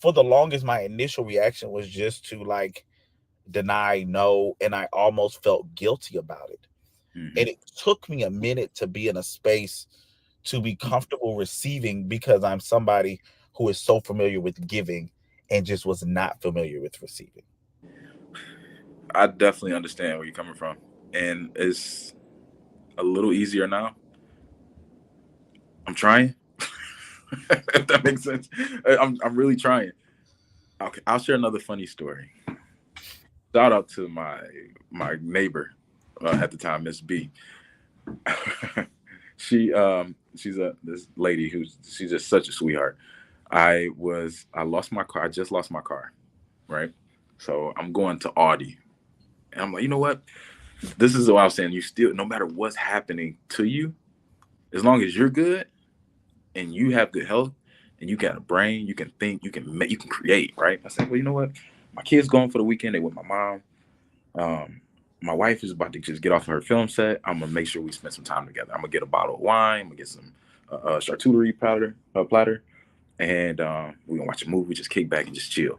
for the longest, my initial reaction was just to like deny no, and I almost felt guilty about it. Hmm. And it took me a minute to be in a space to be comfortable receiving because I'm somebody who is so familiar with giving and just was not familiar with receiving. I definitely understand where you're coming from, and it's a little easier now. I'm trying. If that makes sense. I'm really trying. Okay, I'll share another funny story. Shout out to my neighbor at the time, Miss B. She's a this lady she's just such a sweetheart. I lost my car. I just lost my car, right? So I'm going to Audi, and I'm like, you know what? This is what I was saying. You still, no matter what's happening to you, as long as you're good and you have good health and you got a brain, you can think, you can create, right? I said, well, you know what? My kids going for the weekend. They with my mom. Um, my wife is about to just get off of her film set. I'm gonna make sure we spend some time together. I'm gonna get a bottle of wine. I'm gonna get some charcuterie platter, and we're gonna watch a movie, just kick back and just chill.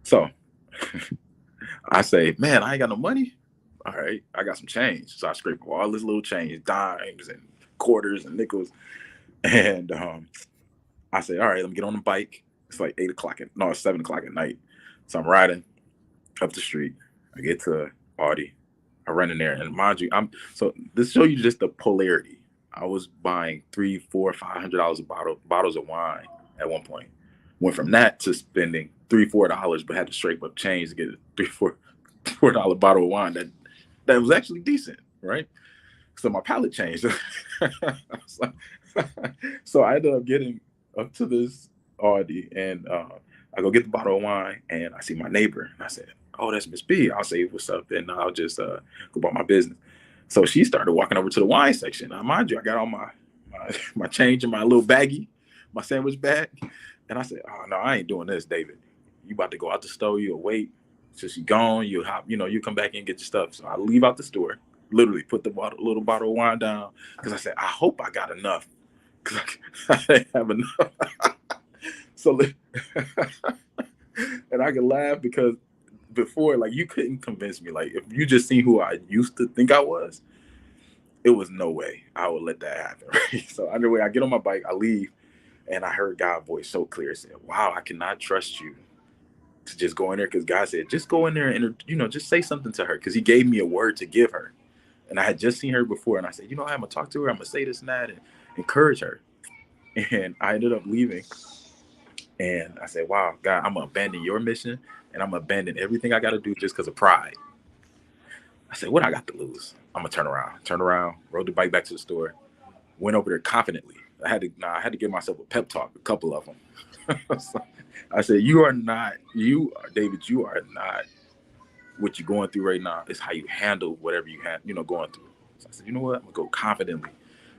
So I say, man, I ain't got no money. All right, I got some change. So I scrape up all this little change, dimes and quarters and nickels, and I say, all right, let me get on the bike. It's like 8 o'clock no, it's 7 o'clock at night. So I'm riding up the street. I get to Audi. I run in there, and mind you, I'm so this show you just the polarity. I was buying three, four, $500 of bottles of wine at one point. Went from that to spending $3, $4, but had to scrape up change to get a $3, $4 bottle of wine that was actually decent, right? So my palate changed. So, so I ended up getting up to this Audi, and I go get the bottle of wine, and I see my neighbor, and I said, "Oh, that's Miss B." I'll say what's up, and I'll just go about my business. So she started walking over to the wine section. Now, mind you, I got all my change in my little baggie, my sandwich bag, and I said, "Oh no, I ain't doing this, David. You about to go out the store? You'll wait till she gone. You hop, you come back in and get your stuff." So I leave out the store, literally put the little bottle of wine down because I said, "I hope I got enough because I didn't have enough." So, and I can laugh because before, like, you couldn't convince me. Like, if you just seen who I used to think I was, it was no way I would let that happen. Right. So anyway, I get on my bike, I leave, and I heard God's voice so clear. It said, "Wow, I cannot trust you to just go in there," because God said, "Just go in there and just say something to her," because He gave me a word to give her, and I had just seen her before, and I said, I'm gonna talk to her, I'm gonna say this and that, and encourage her. And I ended up leaving, and I said, "Wow, God, I'm gonna abandon your mission, and I'm gonna abandon everything I got to do just because of pride." I said, "What I got to lose? I'm gonna turn around, rode the bike back to the store, went over there confidently. I had to give myself a pep talk, a couple of them. So I said, David, you are not what you're going through right now. It's how you handle whatever you going through." So I said, you know what? I'm gonna go confidently,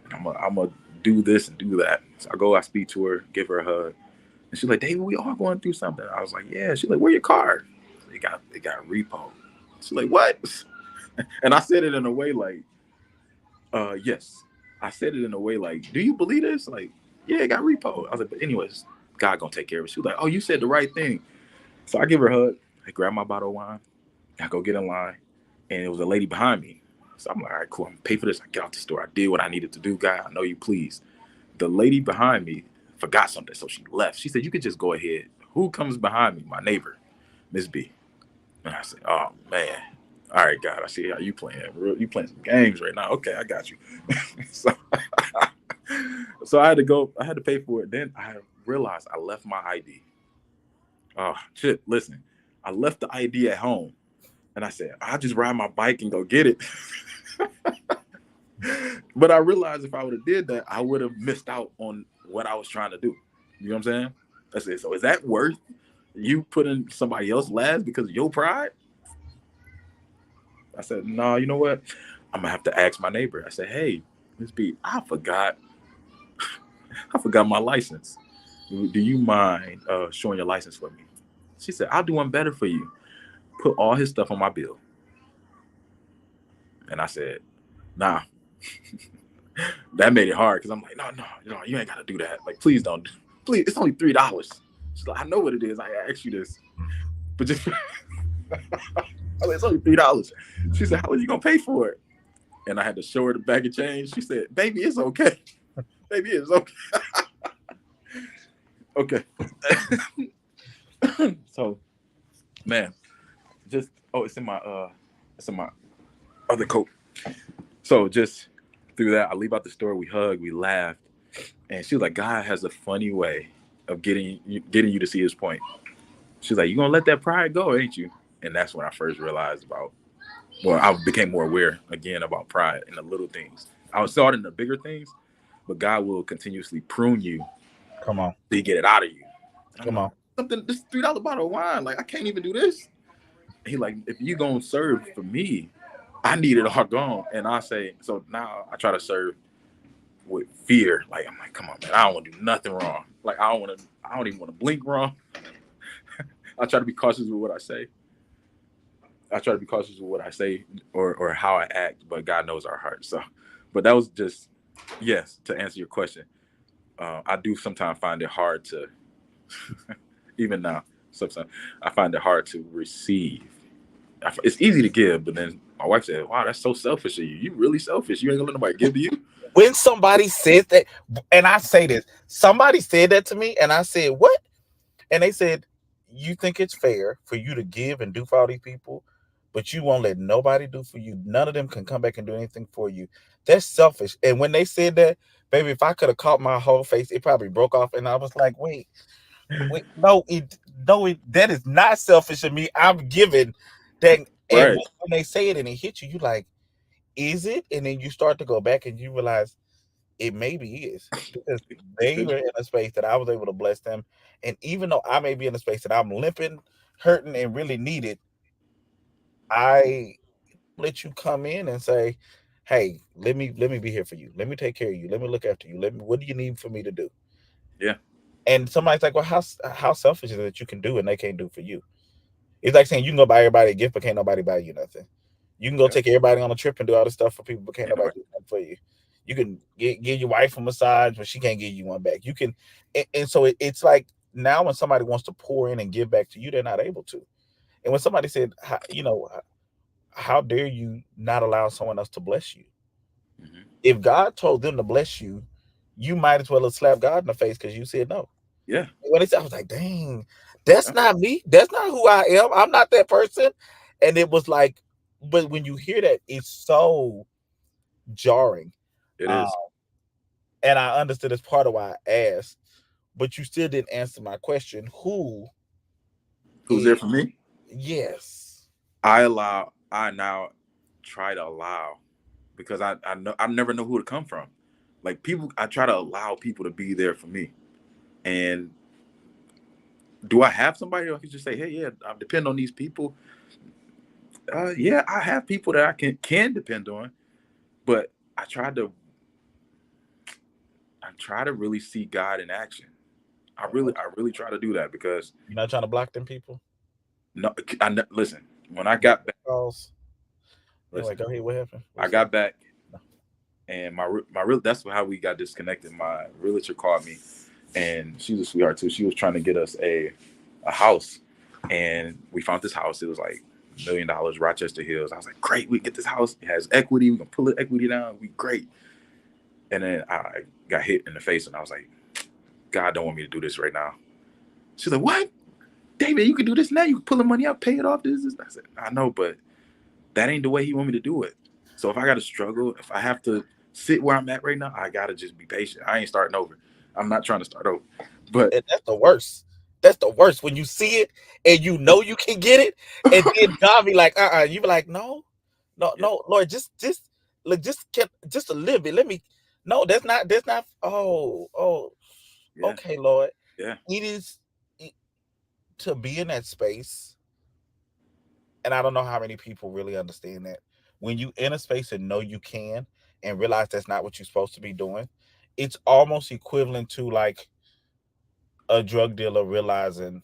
and I'm gonna do this and do that. So I go, I speak to her, give her a hug, and she's like, David, we all going through something. I was like, yeah. She's like, where your car? It got repo. She's like, what? And I said it in a way like, yes. I said it in a way like, do you believe this? Like, yeah, it got repo. I was like, but anyways, God gonna take care of it. She was like, oh, you said the right thing. So I give her a hug. I grab my bottle of wine. I go get in line, and it was a lady behind me. So I'm like, all right, cool. I'm gonna pay for this. I get out the store. I did what I needed to do, guy. I know you please. The lady behind me forgot something, so she left. She said, you could just go ahead. Who comes behind me? My neighbor, Miss B. And I said, oh man. All right, God, I see how you playing. You playing some games right now. Okay, I got you. so, so I had to go. I had to pay for it. Then I realized I left my ID. Oh shit! Listen, I left the ID at home, and I said I'll just ride my bike and go get it. But I realized if I would have did that, I would have missed out on what I was trying to do. You know what I'm saying? I said, so is that worth you putting somebody else last because of your pride? I said, no, you know what? I'm gonna have to ask my neighbor. I said, hey, Miss B, I forgot my license. Do you mind showing your license for me? She said, I'll do one better for you. Put all his stuff on my bill. And I said, nah. That made it hard because I'm like, no, you ain't gotta do that. Like, please don't. Please, it's only $3. She's like, I know what it is. I asked you this, but just I was like, it's only $3. She said, how are you gonna pay for it? And I had to show her the bag of change. She said, baby, it's okay. Baby, it's okay. Okay. So, man, just it's in my other coat. So just through that, I leave out the store, we hugged, we laughed, and she was like, God has a funny way of getting you to see his point. She's like, you gonna let that pride go, ain't you? And that's when I first realized about, well, I became more aware again about pride in the little things. I was saw it in the bigger things, but God will continuously prune you Come on. to get it out of you. And I'm Come like, on. something, this $3 bottle of wine, like I can't even do this. And he like, if you gonna serve for me, I need it all gone. And I say, so now I try to serve with fear. Like I'm like, come on, man, I don't want to do nothing wrong. Like I don't even want to blink wrong. I try to be cautious with what I say. I try to be cautious with what I say or how I act, but God knows our heart. So, but that was just, yes, to answer your question. I do sometimes find it hard to, even now, sometimes I find it hard to receive. It's easy to give, but then my wife said, wow, that's so selfish of you. You really selfish. You ain't gonna let nobody give to you. When somebody says that, and I say this, somebody said that to me, and I said, what? And they said, you think it's fair for you to give and do for all these people, but you won't let nobody do for you. None of them can come back and do anything for you. That's selfish. And when they said that, baby, if I could have caught my whole face, it probably broke off. And I was like, wait, that is not selfish of me. I'm giving that. And Right. when they say it and it hits you, you like, is it? And then you start to go back and you realize it maybe is because they were in a space that I was able to bless them. And even though I may be in a space that I'm limping, hurting, and really needed, I let you come in and say, hey, let me be here for you. Let me take care of you. Let me look after you. Let me what do you need for me to do? Yeah. And somebody's like, well, how selfish is it that you can do and they can't do for you? It's like saying you can go buy everybody a gift, but can't nobody buy you nothing. You can go Yeah. take everybody on a trip and do all this stuff for people, but can't Ain't nobody nobody. do nothing for you. You can give your wife a massage, but she can't give you one back. You can, and so it's like now when somebody wants to pour in and give back to you, they're not able to. And when somebody said, how dare you not allow someone else to bless you? Hmm. If God told them to bless you, you might as well have slapped God in the face because you said no. Yeah. When they said, I was like, dang, that's Yeah. not me. That's not who I am. I'm not that person. And it was like, but when you hear that, it's so jarring. It Uh, is. and I understood it's part of why I asked, but you still didn't answer my question. Who Who's there is, for me? yes. I now try to allow because I know I never know who to come from. Like people, I try to allow people to be there for me. And do I have somebody who I can just say, hey, yeah, I depend on these people? Yeah, I have people that I can depend on, But I try to really see God in action. I really try to do that because You're not trying to block them people. no, listen. When I Block got the back, calls. Anyway, listen, go ahead. What happened? What I you say? got back, No. and my real that's how we got disconnected. My realtor called me, and she was a sweetheart too. She was trying to get us a house, and we found this house. It was like $1 million, Rochester Hills. I was like, great, we get this house. It has equity. We can pull the equity down. We great. And then I got hit in the face, and I was like, God don't want me to do this right now. She's like, what? David, you can do this now. You can pull the money out, pay it off. This. I said, I know, but that ain't the way he want me to do it. So if I got to struggle, if I have to sit where I'm at right now, I got to just be patient. I ain't starting over. I'm not trying to start over. But And that's the worst. That's the worst when you see it and you know you can get it, and then God be like, you be like, no, no, yeah, no, Lord, just look, just get just a little bit. Let me. No, that's not. Oh, oh, yeah, okay, Lord. yeah, It is to be in that space, and I don't know how many people really understand that. When you in a space and know you can, and realize that's not what you're supposed to be doing, it's almost equivalent to like a drug dealer realizing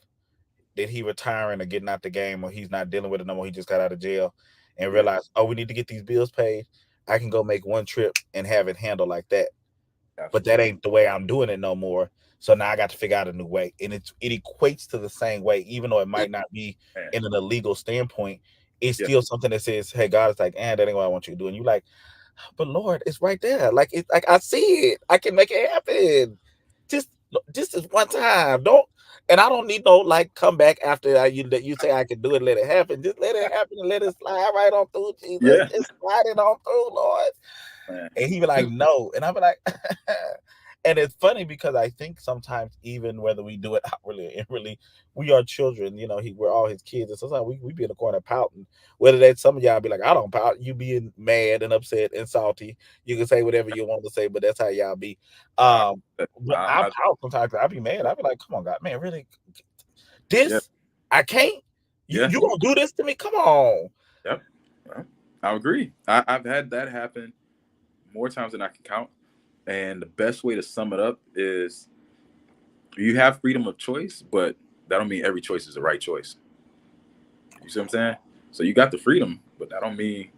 that he retiring or getting out the game, or he's not dealing with it no more. He just got out of jail and yeah, realized, oh, we need to get these bills paid. I can go make one trip and have it handled like that. But that absolutely. ain't the way I'm doing it no more. So now I got to figure out a new way. And it equates to the same way, even though it might not be Man, in an illegal standpoint. It's yeah, still something that says, hey, God is like, that ain't what I want you to do. And you like, but Lord, it's right there. Like it, like I see it. I can make it happen. Just this is one time. Don't, and I don't need no like come back after you say I can do it. Let it happen. Just let it happen and let it slide right on through. Jesus, yeah, just slide it on through, Lord. man, And he be like, no, and I be like, and it's funny because I think sometimes even whether we do it outwardly or inwardly, we are children. You know, we're all his kids, and sometimes we be in the corner pouting. Whether that's some of y'all be like, I don't pout. You being mad and upset and salty. You can say whatever you want to say, but that's how y'all be. I, But I I, pout sometimes. I be mad. I be like, come on, God, man, really? yeah, This I can't. yeah, You gonna do this to me? Come on. yep. Well, I agree. I've had that happen more times than I can count. And the best way to sum it up is you have freedom of choice, but that don't mean every choice is the right choice. You see what I'm saying? So you got the freedom, but that don't mean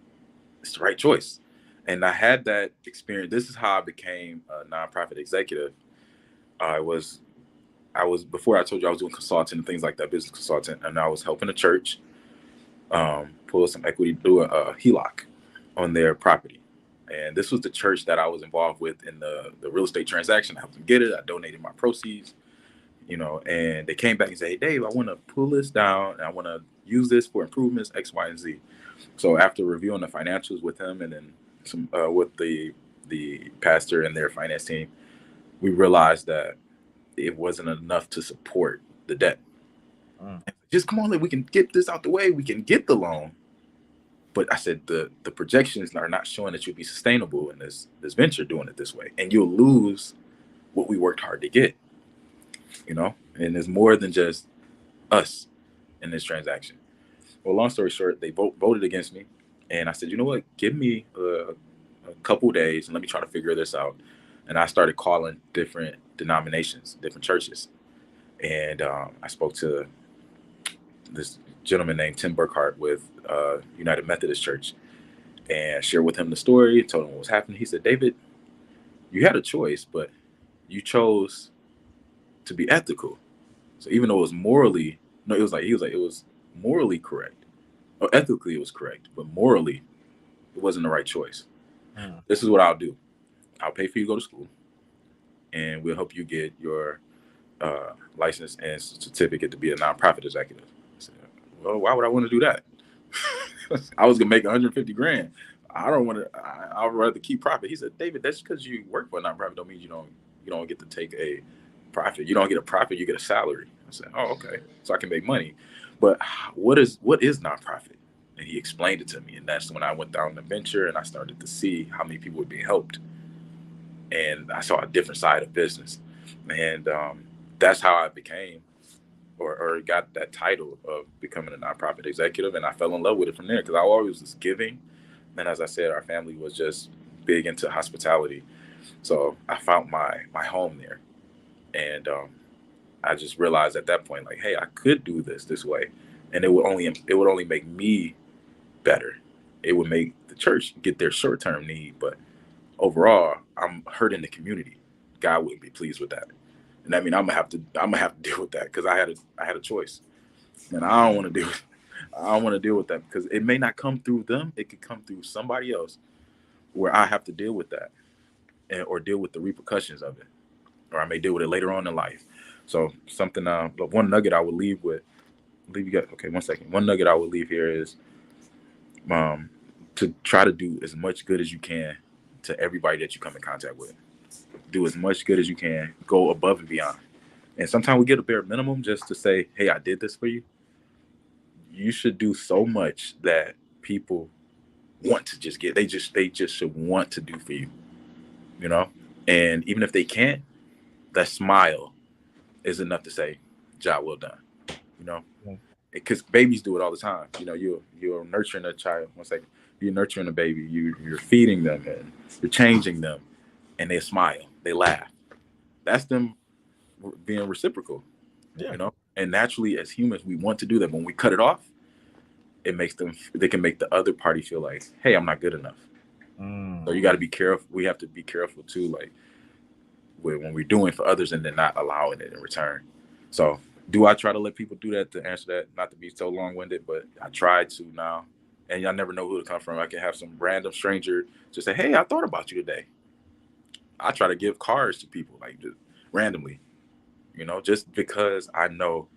it's the right choice. And I had that experience. This is how I became a nonprofit executive. I was before I told you I was doing consulting and things like that, business consultant, and I was helping a church pull some equity, do a HELOC on their property. And this was the church that I was involved with in the real estate transaction. I helped them get it. I donated my proceeds, and they came back and said, hey, Dave, I want to pull this down and I want to use this for improvements X, Y, and Z. So after reviewing the financials with him and then some with the pastor and their finance team, we realized that it wasn't enough to support the debt. Mm, Just come on, we can get this out the way. We can get the loan. But I said the projections are not showing that you'll be sustainable in this venture doing it this way, and you'll lose what we worked hard to get. And there's more than just us in this transaction. Well, long story short, they voted against me, and I said, you know what? Give me a couple days and let me try to figure this out. And I started calling different denominations, different churches, and I spoke to this gentleman named Tim Burkhart with United Methodist Church, and shared with him the story, told him what was happening. He said, David, you had a choice, but you chose to be ethical. So even though it was morally, no, he was like, it was morally correct. Or ethically it was correct, but morally it wasn't the right choice. mm. This is what I'll do. I'll pay for you to go to school and we'll help you get your license and certificate to be a nonprofit executive. I said, well, why would I want to do that? I was gonna make 150 grand. I don't want to. I'd rather keep profit. He said, David, that's because you work for a nonprofit. Don't mean you don't get to take a profit. You don't get a profit. You get a salary. I said, oh, okay, so I can make money. But what is nonprofit? And he explained it to me, and that's when I went down the venture and I started to see how many people were being helped, and I saw a different side of business, and that's how I became or got that title of becoming a nonprofit executive, and I fell in love with it from there because I always was giving. And as I said, our family was just big into hospitality. So I found my home there, and I just realized at that point, like, hey, I could do this way, and it would only make me better. It would make the church get their short term need, but overall, I'm hurting the community. God wouldn't be pleased with that, and I mean, I'm gonna have to deal with that because I had a choice, and I don't want to deal with I don't want to deal with that because it may not come through them. It could come through somebody else where I have to deal with that, or deal with the repercussions of it, or I may deal with it later on in life. So something, but one nugget I would leave with, leave you guys. Okay, one second. One nugget I would leave here is, um, to try to do as much good as you can to everybody that you come in contact with. Do as much good as you can. Go above and beyond. And sometimes we get a bare minimum just to say, "Hey, I did this for you." You should do so much that people want to just get. They just should want to do for you. You know. And even if they can't, that smile is enough to say, "Job well done." You know. Mm. Because babies do it all the time. You know, you're nurturing a child. One second, you're nurturing a baby. You're feeding them and you're changing them, and they smile, they laugh. That's them being reciprocal. Yeah. You know, and naturally as humans, we want to do that. But when we cut it off, it makes them. They can make the other party feel like, hey, I'm not good enough. So you got to Mm. be careful. We have to be careful too, like when we're doing for others and then not allowing it in return. So, do I try to let people do that to answer that? Not to be so long winded, but I try to now. And y'all never know who to come from. I can have some random stranger just say, "Hey, I thought about you today." I try to give cards to people like just randomly, just because I know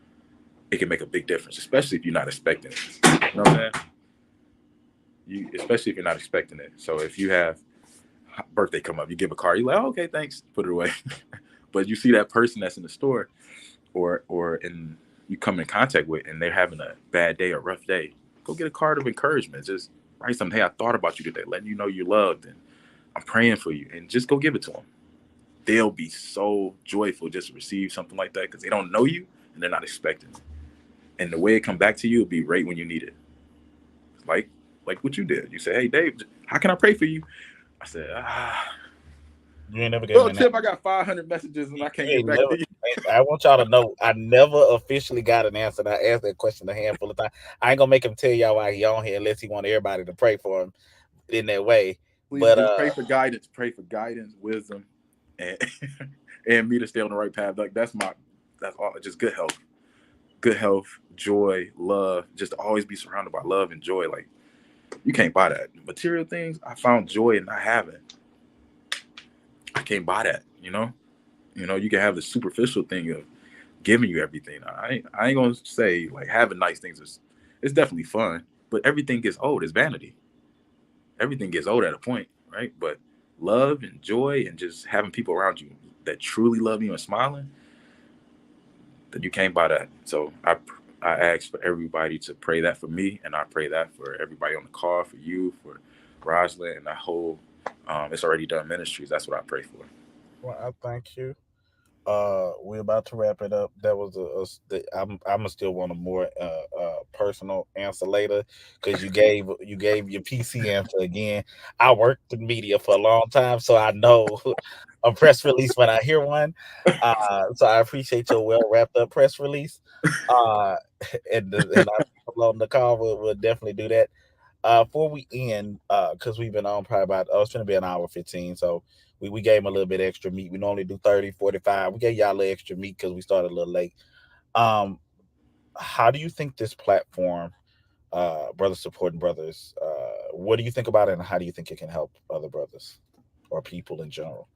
it can make a big difference, especially if you're not expecting it. You know what I'm saying? Especially if you're not expecting it. So if you have birthday come up, you give a card, you're like, "Oh, okay, thanks," put it away. But you see that person that's in the store, or in you come in contact with, and they're having a bad day or rough day, go get a card of encouragement. Just write something. Hey, I thought about you today, letting you know you're loved, and I'm praying for you, and just go give it to them. They'll be so joyful just to receive something like that because they don't know you and they're not expecting it. And the way it come back to you will be right when you need it. Like what you did. You say, "Hey, Dave, how can I pray for you?" I said, You ain't never gave me "Well, an Tip, I got 500 messages and You I can't you get ain't back never. to you." I want y'all to know I never officially got an answer. And I asked that question a handful of times. I ain't gonna make him tell y'all why he on here unless he want everybody to pray for him in that way. Please But do pray for guidance. Pray for guidance, wisdom, and and me to stay on the right path. Like that's all. Just good health, joy, love. Just to always be surrounded by love and joy. Like you can't buy that. Material things, I found joy in not having. I can't buy that. You can have the superficial thing of giving you everything. I ain't gonna say like having nice things is it's definitely fun, but everything gets old. It's vanity. Everything gets old at a point, right? But love and joy and just having people around you that truly love you and smiling, that you can't buy that. So I ask for everybody to pray that for me, and I pray that for everybody on the call, for you, for Rosalind, and that whole it's already done ministries. That's what I pray for. well, I thank you. We're about to wrap it up. That was I'm gonna still want a more personal answer later because you gave your PC answer again. I worked in media for a long time, so I know a press release when I hear one. So I appreciate your well wrapped up press release. Uh, and our people on the call will definitely do that. Before we end, because we've been on probably about, oh, it's going to be an hour 15. So we gave him a little bit extra meat. We normally do 30, 45. We gave y'all a little extra meat because we started a little late. Um, how do you think this platform, Brothers Supporting Brothers, what do you think about it and how do you think it can help other brothers or people in general?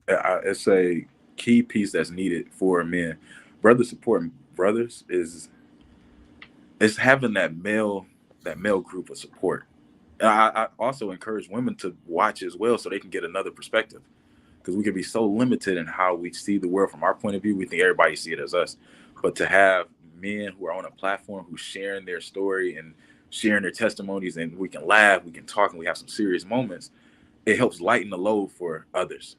It's a key piece that's needed for men. Brothers supporting brothers is having that male group of support. And I also encourage women to watch as well so they can get another perspective because we can be so limited in how we see the world from our point of view. We think everybody see it as us, but to have men who are on a platform who sharing their story and sharing their testimonies, and we can laugh, we can talk, and we have some serious moments. It helps lighten the load for others.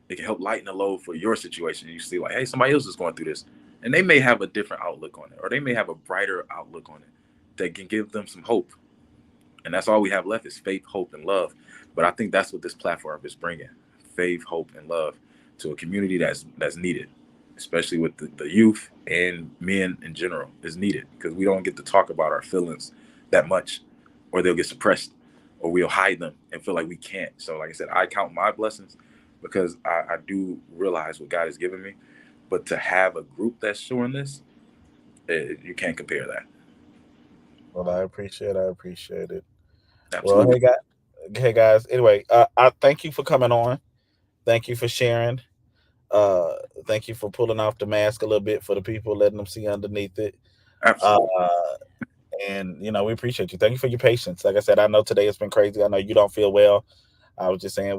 It can help lighten the load for your situation. You see, like, hey, somebody else is going through this, and they may have a different outlook on it, or they may have a brighter outlook on it that can give them some hope. And that's all we have left is faith, hope, and love. But I think that's what this platform is bringing: faith, hope, and love to a community that's needed, especially with the youth and men in general is needed, because we don't get to talk about our feelings that much, or they'll get suppressed, or we'll hide them and feel like we can't. So, like I said, I count my blessings because I do realize what God has given me. But to have a group that's showing this, you can't compare that. Well, I appreciate it. Well, Absolutely. hey guys. Anyway, I thank you for coming on. Thank you for sharing. Uh, thank you for pulling off the mask a little bit for the people, letting them see underneath it. Uh, Absolutely. and we appreciate you. Thank you for your patience. Like I said, I know today has been crazy. I know you don't feel well. I was just saying I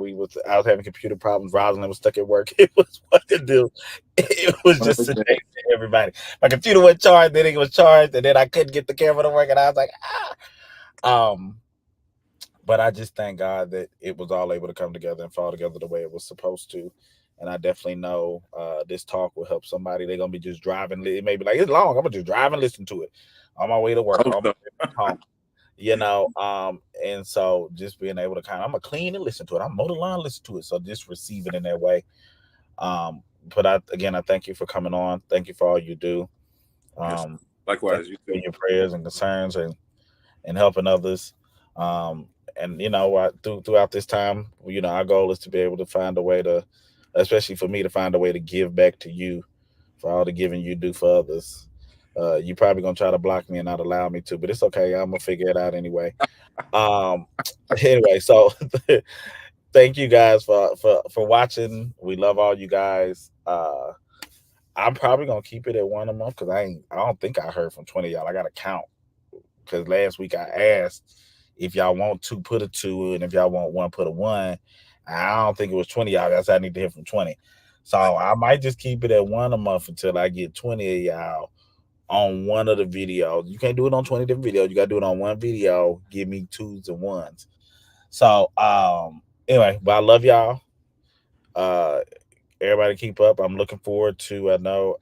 was having computer problems. Rosalind was stuck at work. It was what to do. It was just a day for everybody. My computer was charged, then it was charged, and then I couldn't get the camera to work, and I was like, ah. But I just thank God that it was all able to come together and fall together the way it was supposed to. And I definitely know this talk will help somebody. They're gonna be just driving. It may be like, it's long. I'm gonna just drive and listen to it on my way to I work, hope on my so. way back home. And so just being able to I'm gonna clean and listen to it. I'm mow the lawn, listen to it. So just receive it in that way. Um, but I thank you for coming on. Thank you for all you do. Yes. Um, Thank Likewise, you you too. for your prayers and concerns and helping others. Um, and throughout this time, our goal is to be able to find a way to, especially for me, to find a way to give back to you for all the giving you do for others. You probably gonna try to block me and not allow me to, but it's okay. I'm gonna figure it out anyway. Um, anyway, so thank you guys for watching. We love all you guys. I'm probably gonna keep it at one a month because I don't think I heard from 20 y'all. I gotta count because last week I asked if y'all want two, put a two, and if y'all want one, put a one. I don't think it was 20 y'all. That's I need to hear from 20. So I might just keep it at one a month until I get 20 of y'all on one of the videos. You can't do it on 20 different videos. You gotta do it on one video. Give me twos and ones. So anyway, but I love y'all. Uh Everybody keep up. I'm looking forward to. I know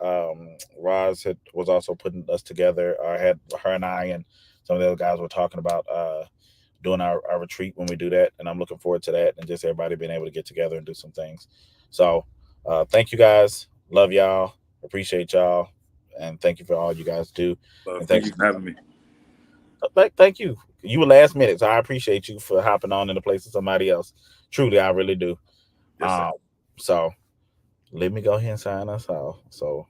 Roz was also putting us together. I had her and I and some of the other guys were talking about doing our retreat when we do that, and I'm looking forward to that and just everybody being able to get together and do some things. So thank you guys. Love y'all. Appreciate y'all, and thank you for all you guys do. And Thank you for having me. thank you. You were last minute, so I appreciate you for hopping on in the place of somebody else. Truly, I really do. Yes, sir. Um, so let me go ahead and sign us off. So